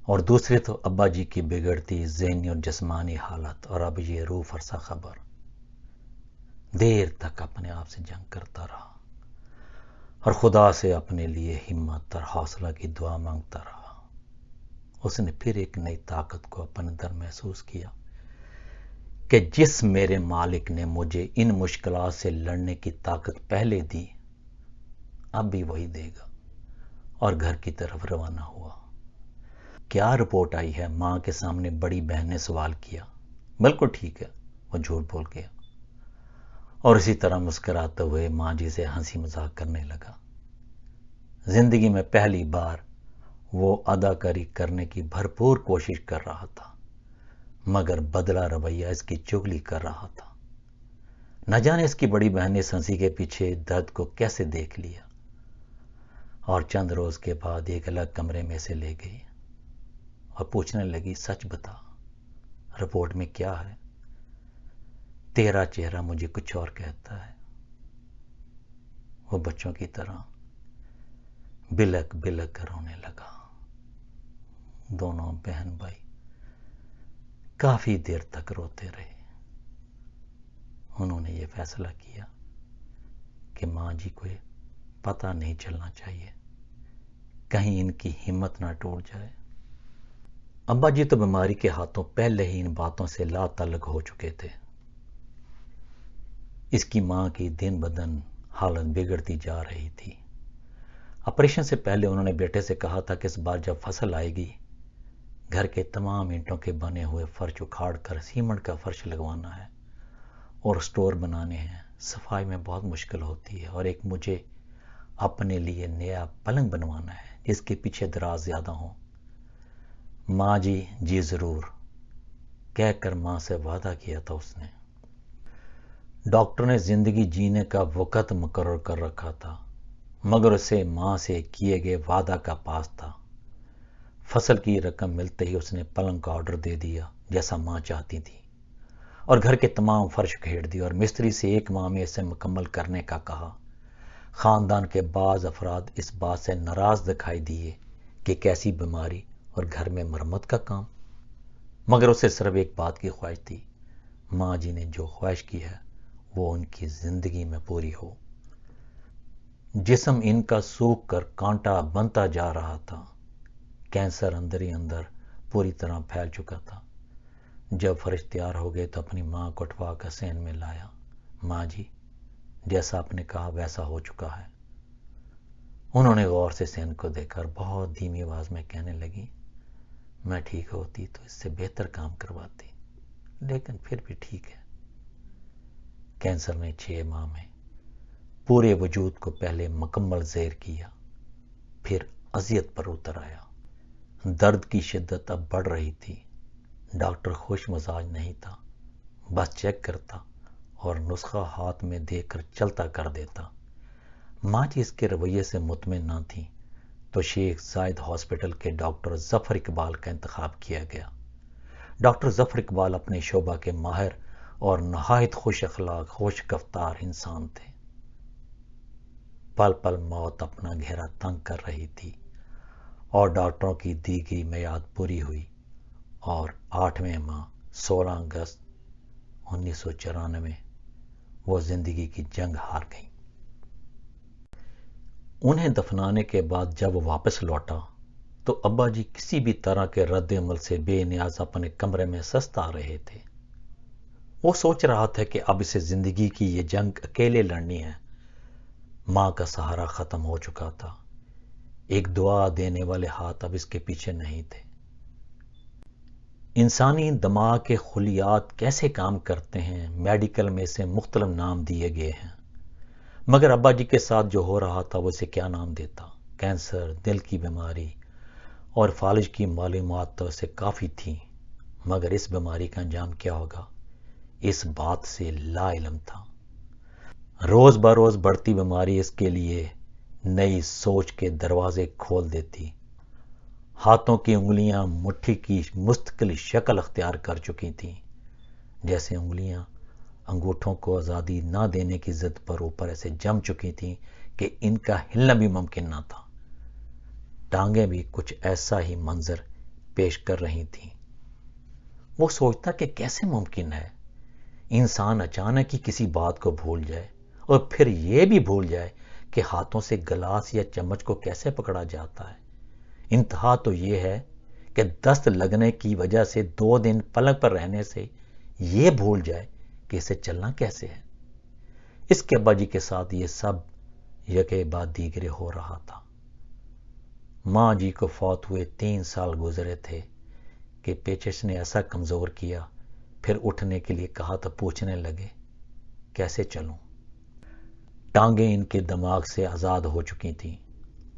اور دوسرے تو ابا جی کی بگڑتی ذہنی اور جسمانی حالت، اور اب یہ روح فرسا خبر. دیر تک اپنے آپ سے جنگ کرتا رہا اور خدا سے اپنے لیے ہمت اور حوصلہ کی دعا مانگتا رہا. اس نے پھر ایک نئی طاقت کو اپنے اندر محسوس کیا کہ جس میرے مالک نے مجھے ان مشکلات سے لڑنے کی طاقت پہلے دی، اب بھی وہی دے گا. اور گھر کی طرف روانہ ہوا. کیا رپورٹ آئی ہے؟ ماں کے سامنے بڑی بہن نے سوال کیا. بالکل ٹھیک ہے، وہ جھوٹ بول گیا اور اسی طرح مسکراتے ہوئے ماں جی سے ہنسی مذاق کرنے لگا. زندگی میں پہلی بار وہ اداکاری کرنے کی بھرپور کوشش کر رہا تھا، مگر بدلا رویہ اس کی چگلی کر رہا تھا. نہ جانے اس کی بڑی بہن نے اس ہنسی کے پیچھے درد کو کیسے دیکھ لیا، اور چند روز کے بعد ایک الگ کمرے میں سے لے گئی اور پوچھنے لگی، سچ بتا، رپورٹ میں کیا ہے؟ تیرا چہرہ مجھے کچھ اور کہتا ہے. وہ بچوں کی طرح بلک بلک کر رونے لگا. دونوں بہن بھائی کافی دیر تک روتے رہے. انہوں نے یہ فیصلہ کیا کہ ماں جی کو پتہ نہیں چلنا چاہیے، کہیں ان کی ہمت نہ ٹوٹ جائے. ابا جی تو بیماری کے ہاتھوں پہلے ہی ان باتوں سے لا تعلق ہو چکے تھے. اس کی ماں کی دن بدن حالت بگڑتی جا رہی تھی. آپریشن سے پہلے انہوں نے بیٹے سے کہا تھا کہ اس بار جب فصل آئے گی، گھر کے تمام اینٹوں کے بنے ہوئے فرش اکھاڑ کر سیمنٹ کا فرش لگوانا ہے اور سٹور بنانے ہیں. صفائی میں بہت مشکل ہوتی ہے، اور ایک مجھے اپنے لیے نیا پلنگ بنوانا ہے جس کے پیچھے دراز زیادہ ہوں. ماں جی ضرور کہہ کر ماں سے وعدہ کیا تھا اس نے. ڈاکٹر نے زندگی جینے کا وقت مقرر کر رکھا تھا، مگر اسے ماں سے کیے گئے وعدہ کا پاس تھا. فصل کی رقم ملتے ہی اس نے پلنگ کا آرڈر دے دیا جیسا ماں چاہتی تھی، اور گھر کے تمام فرش کھیڑ دی اور مستری سے ایک ماہ میں اسے مکمل کرنے کا کہا. خاندان کے بعض افراد اس بات سے ناراض دکھائی دیے کہ کیسی بیماری اور گھر میں مرمت کا کام، مگر اسے صرف ایک بات کی خواہش تھی، ماں جی نے جو خواہش کی ہے وہ ان کی زندگی میں پوری ہو. جسم ان کا سوکھ کر کانٹا بنتا جا رہا تھا. کینسر اندر ہی اندر پوری طرح پھیل چکا تھا. جب فرش تیار ہو گئے تو اپنی ماں کو اٹھوا کر سین میں لایا. ماں جی، جیسا آپ نے کہا ویسا ہو چکا ہے. انہوں نے غور سے سین کو دیکھا اور بہت دھیمی آواز میں کہنے لگی، میں ٹھیک ہوتی تو اس سے بہتر کام کرواتی، لیکن پھر بھی ٹھیک ہے. کینسر نے 6 ماہ میں پورے وجود کو پہلے مکمل زہر کیا، پھر اذیت پر اتر آیا. درد کی شدت اب بڑھ رہی تھی. ڈاکٹر خوش مزاج نہیں تھا، بس چیک کرتا اور نسخہ ہاتھ میں دے کر چلتا کر دیتا. ماں جی اس کے رویے سے مطمئن نہ تھی تو شیخ زاید ہاسپٹل کے ڈاکٹر ظفر اقبال کا انتخاب کیا گیا. ڈاکٹر ظفر اقبال اپنے شعبہ کے ماہر اور نہایت خوش اخلاق، خوش گفتار انسان تھے. پل پل موت اپنا گھیرا تنگ کر رہی تھی اور ڈاکٹروں کی دی گئی میعاد پوری ہوئی، اور 8ویں ماہ 16 اگست 1994 وہ زندگی کی جنگ ہار گئی. انہیں دفنانے کے بعد جب وہ واپس لوٹا تو ابا جی کسی بھی طرح کے رد عمل سے بے نیاز اپنے کمرے میں سستا رہے تھے. وہ سوچ رہا تھا کہ اب اسے زندگی کی یہ جنگ اکیلے لڑنی ہے. ماں کا سہارا ختم ہو چکا تھا. ایک دعا دینے والے ہاتھ اب اس کے پیچھے نہیں تھے. انسانی دماغ کے خلیات کیسے کام کرتے ہیں، میڈیکل میں اسے مختلف نام دیے گئے ہیں، مگر ابا جی کے ساتھ جو ہو رہا تھا وہ اسے کیا نام دیتا؟ کینسر، دل کی بیماری اور فالج کی معلومات تو اسے کافی تھیں، مگر اس بیماری کا انجام کیا ہوگا اس بات سے لا علم تھا. روز بروز بڑھتی بیماری اس کے لیے نئی سوچ کے دروازے کھول دیتی ہاتھوں کی انگلیاں مٹھی کی مستقل شکل اختیار کر چکی تھیں، جیسے انگلیاں انگوٹھوں کو آزادی نہ دینے کی ضد پر اوپر ایسے جم چکی تھیں کہ ان کا ہلنا بھی ممکن نہ تھا۔ ٹانگیں بھی کچھ ایسا ہی منظر پیش کر رہی تھیں۔ وہ سوچتا کہ کیسے ممکن ہے انسان اچانک ہی کسی بات کو بھول جائے، اور پھر یہ بھی بھول جائے کہ ہاتھوں سے گلاس یا چمچ کو کیسے پکڑا جاتا ہے۔ انتہا تو یہ ہے کہ دست لگنے کی وجہ سے 2 دن پلنگ پر رہنے سے یہ بھول جائے کہ اسے چلنا کیسے ہے۔ اس کے ابا جی کے ساتھ یہ سب یکے بعد دیگرے ہو رہا تھا۔ ماں جی کو فوت ہوئے 3 سال گزرے تھے کہ پیچش نے ایسا کمزور کیا، پھر اٹھنے کے لیے کہا تو پوچھنے لگے کیسے چلوں۔ ٹانگیں ان کے دماغ سے آزاد ہو چکی تھیں۔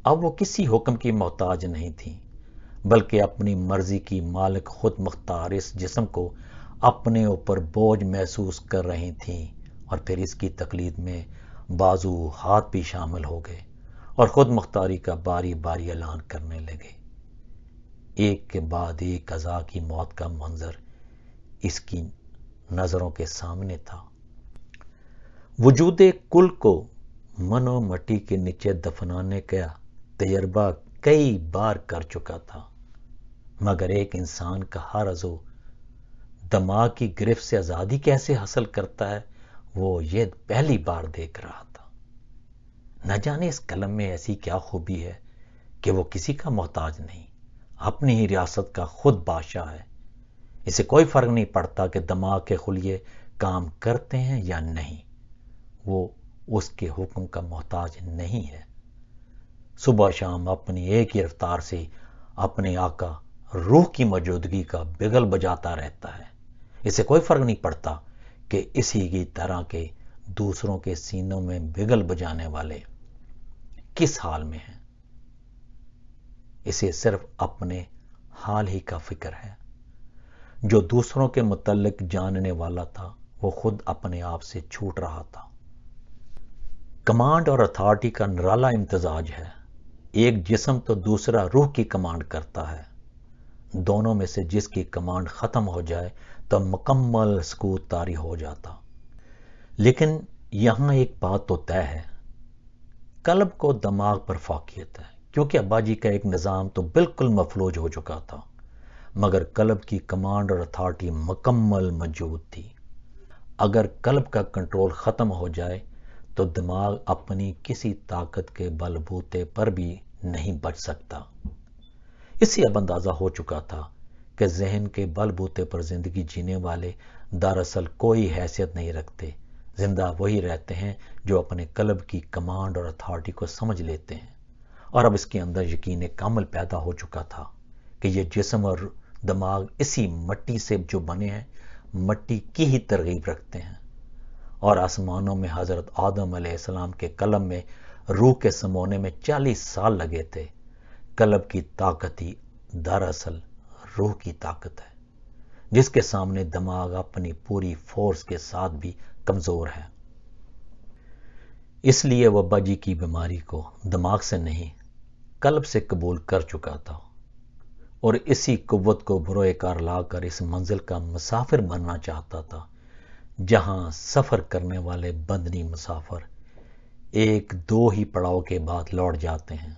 اب وہ کسی حکم کی محتاج نہیں تھیں، بلکہ اپنی مرضی کی مالک خود مختار اس جسم کو اپنے اوپر بوجھ محسوس کر رہی تھیں، اور پھر اس کی تقلید میں بازو ہاتھ بھی شامل ہو گئے اور خود مختاری کا باری باری اعلان کرنے لگے۔ ایک کے بعد ایک اعضاء کی موت کا منظر اس کی نظروں کے سامنے تھا۔ وجود کل کو من و مٹی کے نیچے دفنانے کا تجربہ کئی بار کر چکا تھا، مگر ایک انسان کا ہر عضو دماغ کی گرفت سے آزادی کیسے حاصل کرتا ہے، وہ یہ پہلی بار دیکھ رہا تھا۔ نہ جانے اس قلم میں ایسی کیا خوبی ہے کہ وہ کسی کا محتاج نہیں، اپنی ہی ریاست کا خود بادشاہ ہے۔ اسے کوئی فرق نہیں پڑتا کہ دماغ کے خلیے کام کرتے ہیں یا نہیں، وہ اس کے حکم کا محتاج نہیں ہے۔ صبح شام اپنی ایک ہی رفتار سے اپنے آقا روح کی موجودگی کا بگل بجاتا رہتا ہے۔ اسے کوئی فرق نہیں پڑتا کہ اسی کی طرح کے دوسروں کے سینوں میں بگل بجانے والے کس حال میں ہیں۔ اسے صرف اپنے حال ہی کا فکر ہے۔ جو دوسروں کے متعلق جاننے والا تھا وہ خود اپنے آپ سے چھوٹ رہا تھا۔ کمانڈ اور اتھارٹی کا نرالا امتزاج ہے۔ ایک جسم تو دوسرا روح کی کمانڈ کرتا ہے، دونوں میں سے جس کی کمانڈ ختم ہو جائے تو مکمل سکوت طاری ہو جاتا۔ لیکن یہاں ایک بات تو طے ہے، قلب کو دماغ پر فوقیت ہے، کیونکہ ابا جی کا ایک نظام تو بالکل مفلوج ہو چکا تھا، مگر قلب کی کمانڈ اور اتھارٹی مکمل موجود تھی۔ اگر قلب کا کنٹرول ختم ہو جائے تو دماغ اپنی کسی طاقت کے بل بوتے پر بھی نہیں بچ سکتا۔ اس سے اب اندازہ ہو چکا تھا کہ ذہن کے بل بوتے پر زندگی جینے والے دراصل کوئی حیثیت نہیں رکھتے۔ زندہ وہی رہتے ہیں جو اپنے قلب کی کمانڈ اور اتھارٹی کو سمجھ لیتے ہیں۔ اور اب اس کے اندر یقین کامل پیدا ہو چکا تھا کہ یہ جسم اور دماغ اسی مٹی سے جو بنے ہیں، مٹی کی ہی ترغیب رکھتے ہیں۔ اور آسمانوں میں حضرت آدم علیہ السلام کے قلم میں روح کے سمونے میں 40 سال لگے تھے۔ قلب کی طاقت ہی دراصل روح کی طاقت ہے، جس کے سامنے دماغ اپنی پوری فورس کے ساتھ بھی کمزور ہے۔ اس لیے وہ ابا جی کی بیماری کو دماغ سے نہیں قلب سے قبول کر چکا تھا، اور اسی قوت کو بروئے کار لا کر اس منزل کا مسافر بننا چاہتا تھا جہاں سفر کرنے والے بندنی مسافر 1-2 ہی پڑاؤ کے بعد لوٹ جاتے ہیں۔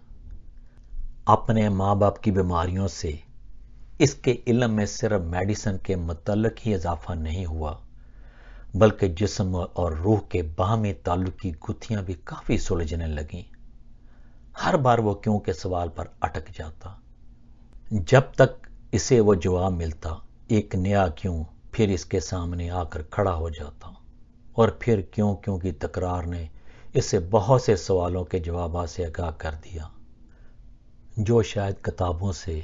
اپنے ماں باپ کی بیماریوں سے اس کے علم میں صرف میڈیسن کے متعلق ہی اضافہ نہیں ہوا، بلکہ جسم اور روح کے باہمی تعلق کی گتھیاں بھی کافی سلجھنے لگیں۔ ہر بار وہ کیوں کے سوال پر اٹک جاتا۔ جب تک اسے وہ جواب ملتا، ایک نیا کیوں پھر اس کے سامنے آ کر کھڑا ہو جاتا، اور پھر کیوں کی تکرار نے اسے بہت سے سوالوں کے جوابات سے آگاہ کر دیا، جو شاید کتابوں سے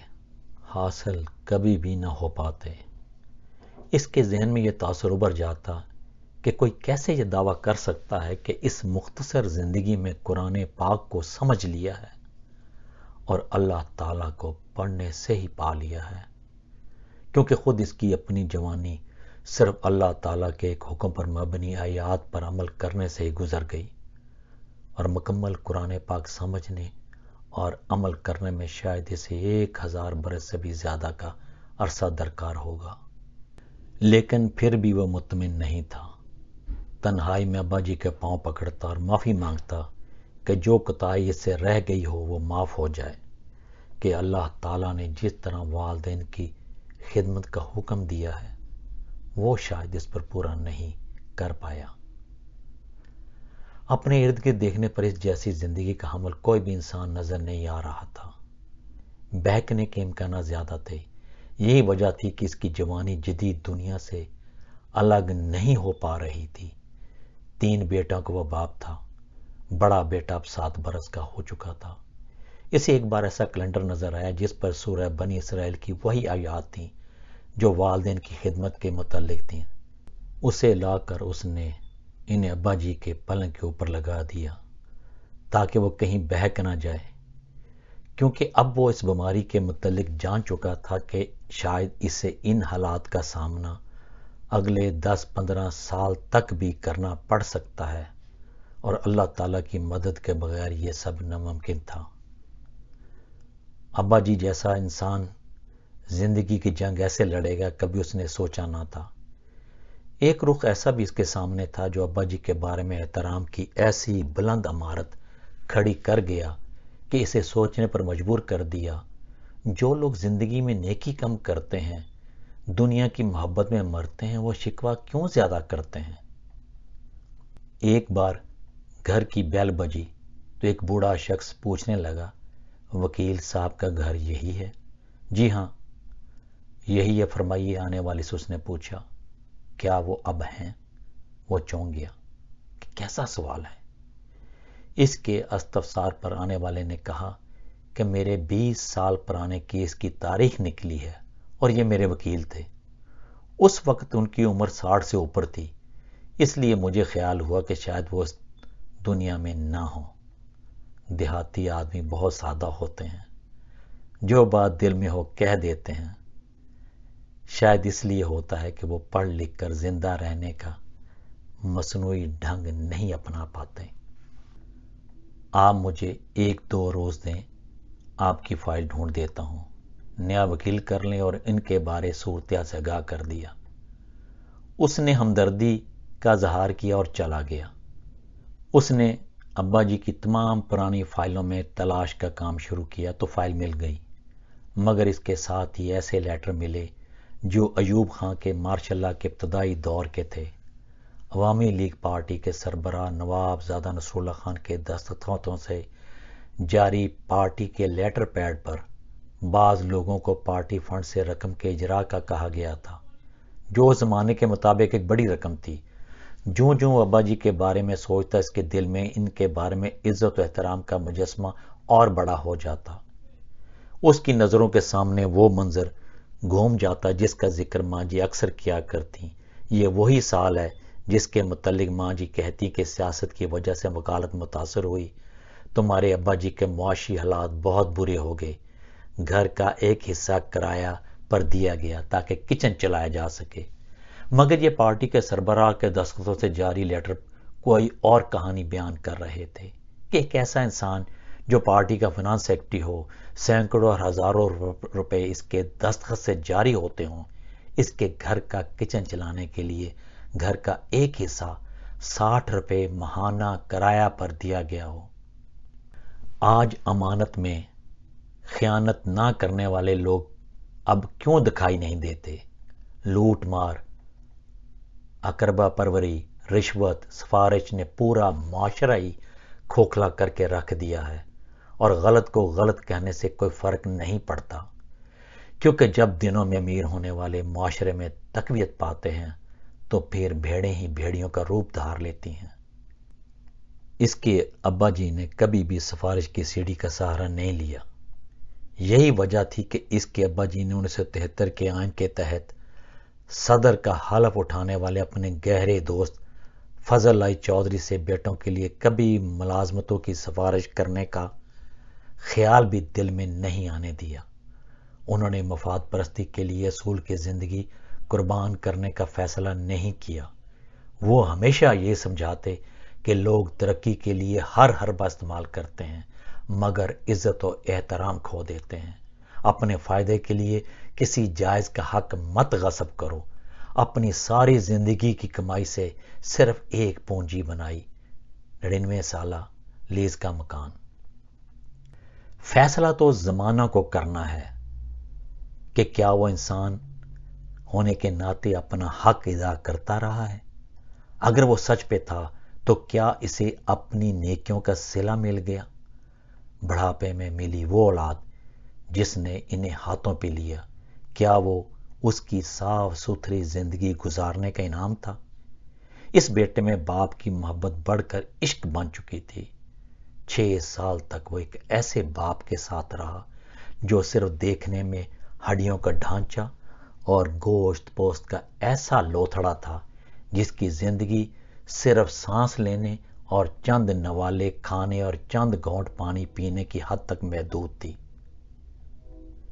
حاصل کبھی بھی نہ ہو پاتے۔ اس کے ذہن میں یہ تاثر ابھر جاتا کہ کوئی کیسے یہ دعویٰ کر سکتا ہے کہ اس مختصر زندگی میں قرآن پاک کو سمجھ لیا ہے اور اللہ تعالیٰ کو پڑھنے سے ہی پا لیا ہے، کیونکہ خود اس کی اپنی جوانی صرف اللہ تعالیٰ کے ایک حکم پر مبنی آیات پر عمل کرنے سے ہی گزر گئی، اور مکمل قرآن پاک سمجھنے اور عمل کرنے میں شاید اسے 1000 برس سے بھی زیادہ کا عرصہ درکار ہوگا۔ لیکن پھر بھی وہ مطمئن نہیں تھا۔ تنہائی میں ابا جی کے پاؤں پکڑتا اور معافی مانگتا کہ جو کوتاہی اس سے رہ گئی ہو وہ معاف ہو جائے، کہ اللہ تعالیٰ نے جس طرح والدین کی خدمت کا حکم دیا ہے وہ شاید اس پر پورا نہیں کر پایا۔ اپنے ارد گرد دیکھنے پر اس جیسی زندگی کا حمل کوئی بھی انسان نظر نہیں آ رہا تھا۔ بہکنے کے امکانات زیادہ تھے۔ یہی وجہ تھی کہ اس کی جوانی جدید دنیا سے الگ نہیں ہو پا رہی تھی۔ 3 بیٹوں کا وہ باپ تھا۔ بڑا بیٹا اب 7 برس کا ہو چکا تھا۔ اسے ایک بار ایسا کیلنڈر نظر آیا جس پر سورہ بنی اسرائیل کی وہی آیات تھیں جو والدین کی خدمت کے متعلق تھیں۔ اسے لا کر اس نے انہیں ابا جی کے پلنگ کے اوپر لگا دیا تاکہ وہ کہیں بہک نہ جائے، کیونکہ اب وہ اس بیماری کے متعلق جان چکا تھا کہ شاید اسے ان حالات کا سامنا اگلے 10-15 سال تک بھی کرنا پڑ سکتا ہے، اور اللہ تعالیٰ کی مدد کے بغیر یہ سب ناممکن تھا۔ ابا جی جیسا انسان زندگی کی جنگ ایسے لڑے گا کبھی اس نے سوچا نہ تھا۔ ایک رخ ایسا بھی اس کے سامنے تھا جو ابا جی کے بارے میں احترام کی ایسی بلند عمارت کھڑی کر گیا کہ اسے سوچنے پر مجبور کر دیا، جو لوگ زندگی میں نیکی کم کرتے ہیں، دنیا کی محبت میں مرتے ہیں، وہ شکوہ کیوں زیادہ کرتے ہیں؟ ایک بار گھر کی بیل بجی تو ایک بوڑھا شخص پوچھنے لگا، وکیل صاحب کا گھر یہی ہے؟ جی ہاں یہی ہے فرمائیے، آنے والی سے اس نے پوچھا۔ کیا وہ اب ہیں؟ وہ چونک گیا کہ کیسا سوال ہے۔ اس کے استفسار پر آنے والے نے کہا کہ میرے 20 سال پرانے کیس کی تاریخ نکلی ہے اور یہ میرے وکیل تھے۔ اس وقت ان کی عمر 60 سے اوپر تھی، اس لیے مجھے خیال ہوا کہ شاید وہ اس دنیا میں نہ ہوں۔ دیہاتی آدمی بہت سادہ ہوتے ہیں، جو بات دل میں ہو کہہ دیتے ہیں۔ شاید اس لیے ہوتا ہے کہ وہ پڑھ لکھ کر زندہ رہنے کا مصنوعی ڈھنگ نہیں اپنا پاتے۔ آپ مجھے 1-2 روز دیں، آپ کی فائل ڈھونڈ دیتا ہوں۔ نیا وکیل کر لیں اور ان کے بارے صورتحال سے آگاہ کر دیا۔ اس نے ہمدردی کا اظہار کیا اور چلا گیا۔ اس نے ابا جی کی تمام پرانی فائلوں میں تلاش کا کام شروع کیا تو فائل مل گئی، مگر اس کے ساتھ ہی ایسے لیٹر ملے جو ایوب خان کے مارشل لا کے ابتدائی دور کے تھے۔ عوامی لیگ پارٹی کے سربراہ نواب زادہ نصر اللہ خان کے دستخطوں سے جاری پارٹی کے لیٹر پیڈ پر بعض لوگوں کو پارٹی فنڈ سے رقم کے اجراء کا کہا گیا تھا، جو اس زمانے کے مطابق ایک بڑی رقم تھی۔ جوں جوں ابا جی کے بارے میں سوچتا اس کے دل میں ان کے بارے میں عزت و احترام کا مجسمہ اور بڑا ہو جاتا۔ اس کی نظروں کے سامنے وہ منظر گھوم جاتا جس کا ذکر ماں جی اکثر کیا کرتی۔ یہ وہی سال ہے جس کے متعلق ماں جی کہتی کہ سیاست کی وجہ سے وکالت متاثر ہوئی، تمہارے ابا جی کے معاشی حالات بہت برے ہو گئے، گھر کا ایک حصہ کرایہ پر دیا گیا تاکہ کچن چلایا جا سکے۔ مگر یہ پارٹی کے سربراہ کے دستخطوں سے جاری لیٹر کوئی اور کہانی بیان کر رہے تھے کہ ایک ایسا انسان جو پارٹی کا فنانس سیکرٹری ہو، سینکڑوں اور ہزاروں روپے اس کے دستخط سے جاری ہوتے ہوں، اس کے گھر کا کچن چلانے کے لیے گھر کا ایک حصہ 60 روپے ماہانہ کرایہ پر دیا گیا ہو۔ آج امانت میں خیانت نہ کرنے والے لوگ اب کیوں دکھائی نہیں دیتے؟ لوٹ مار، اقربا پروری، رشوت، سفارش نے پورا معاشرہ ہی کھوکھلا کر کے رکھ دیا ہے، اور غلط کو غلط کہنے سے کوئی فرق نہیں پڑتا، کیونکہ جب دنوں میں امیر ہونے والے معاشرے میں تقویت پاتے ہیں تو پھر بھیڑیں ہی بھیڑیوں کا روپ دھار لیتی ہیں۔ اس کے ابا جی نے کبھی بھی سفارش کی سیڑھی کا سہارا نہیں لیا۔ یہی وجہ تھی کہ اس کے ابا جی نے 1973 کے آئین کے تحت صدر کا حلف اٹھانے والے اپنے گہرے دوست فضل اللہ چودھری سے بیٹوں کے لیے کبھی ملازمتوں کی سفارش کرنے کا خیال بھی دل میں نہیں آنے دیا۔ انہوں نے مفاد پرستی کے لیے اصول کی زندگی قربان کرنے کا فیصلہ نہیں کیا۔ وہ ہمیشہ یہ سمجھاتے کہ لوگ ترقی کے لیے ہر حربہ استعمال کرتے ہیں، مگر عزت و احترام کھو دیتے ہیں۔ اپنے فائدے کے لیے کسی جائز کا حق مت غصب کرو۔ اپنی ساری زندگی کی کمائی سے صرف ایک پونجی بنائی، 99 سالہ لیز کا مکان۔ فیصلہ تو زمانہ کو کرنا ہے کہ کیا وہ انسان ہونے کے ناطے اپنا حق ادا کرتا رہا ہے۔ اگر وہ سچ پہ تھا تو کیا اسے اپنی نیکیوں کا صلہ مل گیا؟ بڑھاپے میں ملی وہ اولاد جس نے انہیں ہاتھوں پہ لیا، کیا وہ اس کی صاف ستھری زندگی گزارنے کا انعام تھا؟ اس بیٹے میں باپ کی محبت بڑھ کر عشق بن چکی تھی۔ 6 سال تک وہ ایک ایسے باپ کے ساتھ رہا جو صرف دیکھنے میں ہڈیوں کا ڈھانچہ اور گوشت پوست کا ایسا لوتھڑا تھا جس کی زندگی صرف سانس لینے اور چند نوالے کھانے اور چند گھونٹ پانی پینے کی حد تک محدود تھی۔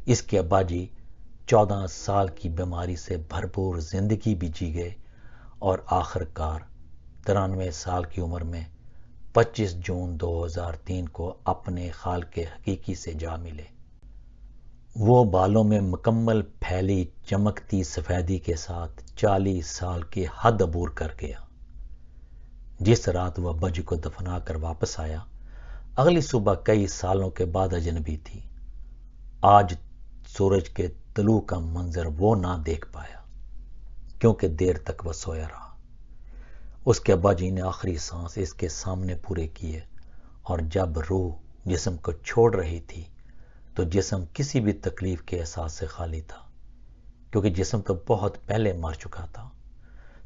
اس کے ابا جی 14 سال کی بیماری سے بھرپور زندگی بھی جی گئے اور آخر کار 93 سال کی عمر میں 25 جون 2003 کو اپنے خالق حقیقی سے جا ملے۔ وہ بالوں میں مکمل پھیلی چمکتی سفیدی کے ساتھ 40 سال کے حد عبور کر گیا۔ جس رات وہ ابا جی کو دفنا کر واپس آیا، اگلی صبح کئی سالوں کے بعد اجنبی تھی۔ آج سورج کے طلوع کا منظر وہ نہ دیکھ پایا کیونکہ دیر تک وہ سویا رہا۔ اس کے ابا جی نے آخری سانس اس کے سامنے پورے کیے، اور جب روح جسم کو چھوڑ رہی تھی تو جسم کسی بھی تکلیف کے احساس سے خالی تھا، کیونکہ جسم تو بہت پہلے مر چکا تھا۔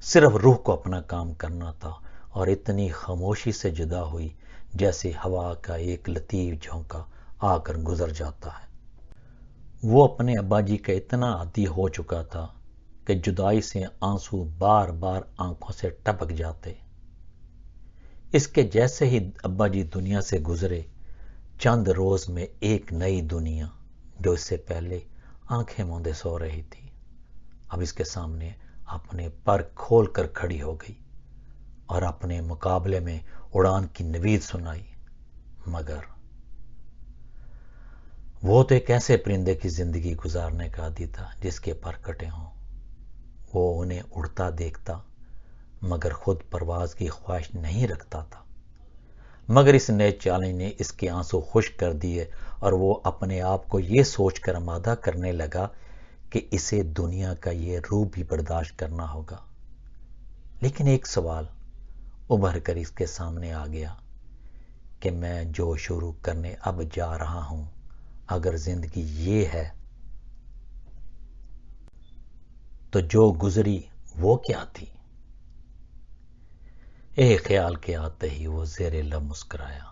صرف روح کو اپنا کام کرنا تھا، اور اتنی خاموشی سے جدا ہوئی جیسے ہوا کا ایک لطیف جھونکا آ کر گزر جاتا ہے۔ وہ اپنے ابا جی کا اتنا عادی ہو چکا تھا کہ جدائی سے آنسو بار بار آنکھوں سے ٹپک جاتے۔ اس کے جیسے ہی ابا جی دنیا سے گزرے، چند روز میں ایک نئی دنیا جو اس سے پہلے آنکھیں موندے سو رہی تھی، اب اس کے سامنے اپنے پر کھول کر کھڑی ہو گئی اور اپنے مقابلے میں اڑان کی نوید سنائی۔ مگر وہ تو ایک ایسے پرندے کی زندگی گزارنے کا عادی تھا جس کے پر کٹے ہوں۔ وہ انہیں اڑتا دیکھتا مگر خود پرواز کی خواہش نہیں رکھتا تھا۔ مگر اس نئے چیلنج نے اس کے آنسو خشک کر دیے، اور وہ اپنے آپ کو یہ سوچ کر آمادہ کرنے لگا کہ اسے دنیا کا یہ روپ بھی برداشت کرنا ہوگا۔ لیکن ایک سوال ابھر کر اس کے سامنے آ گیا کہ میں جو شروع کرنے اب جا رہا ہوں، اگر زندگی یہ ہے تو جو گزری وہ کیا تھی؟ ایک خیال کے آتے ہی وہ زیر لب مسکرایا۔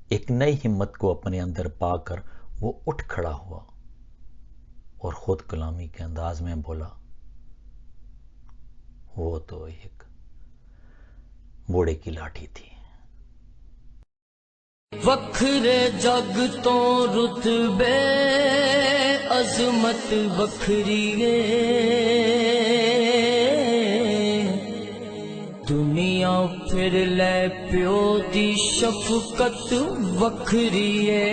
ایک نئی ہمت کو اپنے اندر پا کر وہ اٹھ کھڑا ہوا اور خود کلامی کے انداز میں بولا، وہ تو ایک بوڑھے کی لاٹھی تھی۔ وکھرے جگ تو رتبے عظمت وکھری ہے، دنیا پھر لے پیو دی شفقت وکھری ہے،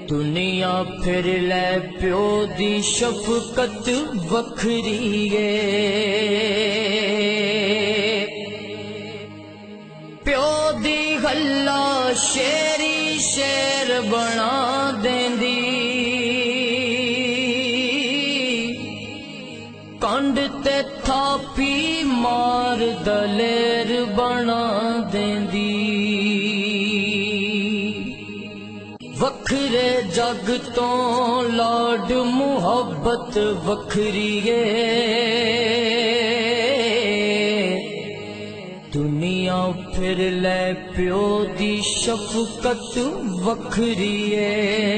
دنیا پھر لے پیو دی شفقت وکھری ہے، گلا شیری شیر بنا دیندی، کنڈ تے تھاپی مار دلیر بنا دیندی، وکھرے جگ تو لاڈ محبت وکھری ہے، پھر لے پیو دی شفقت وکھری ہے،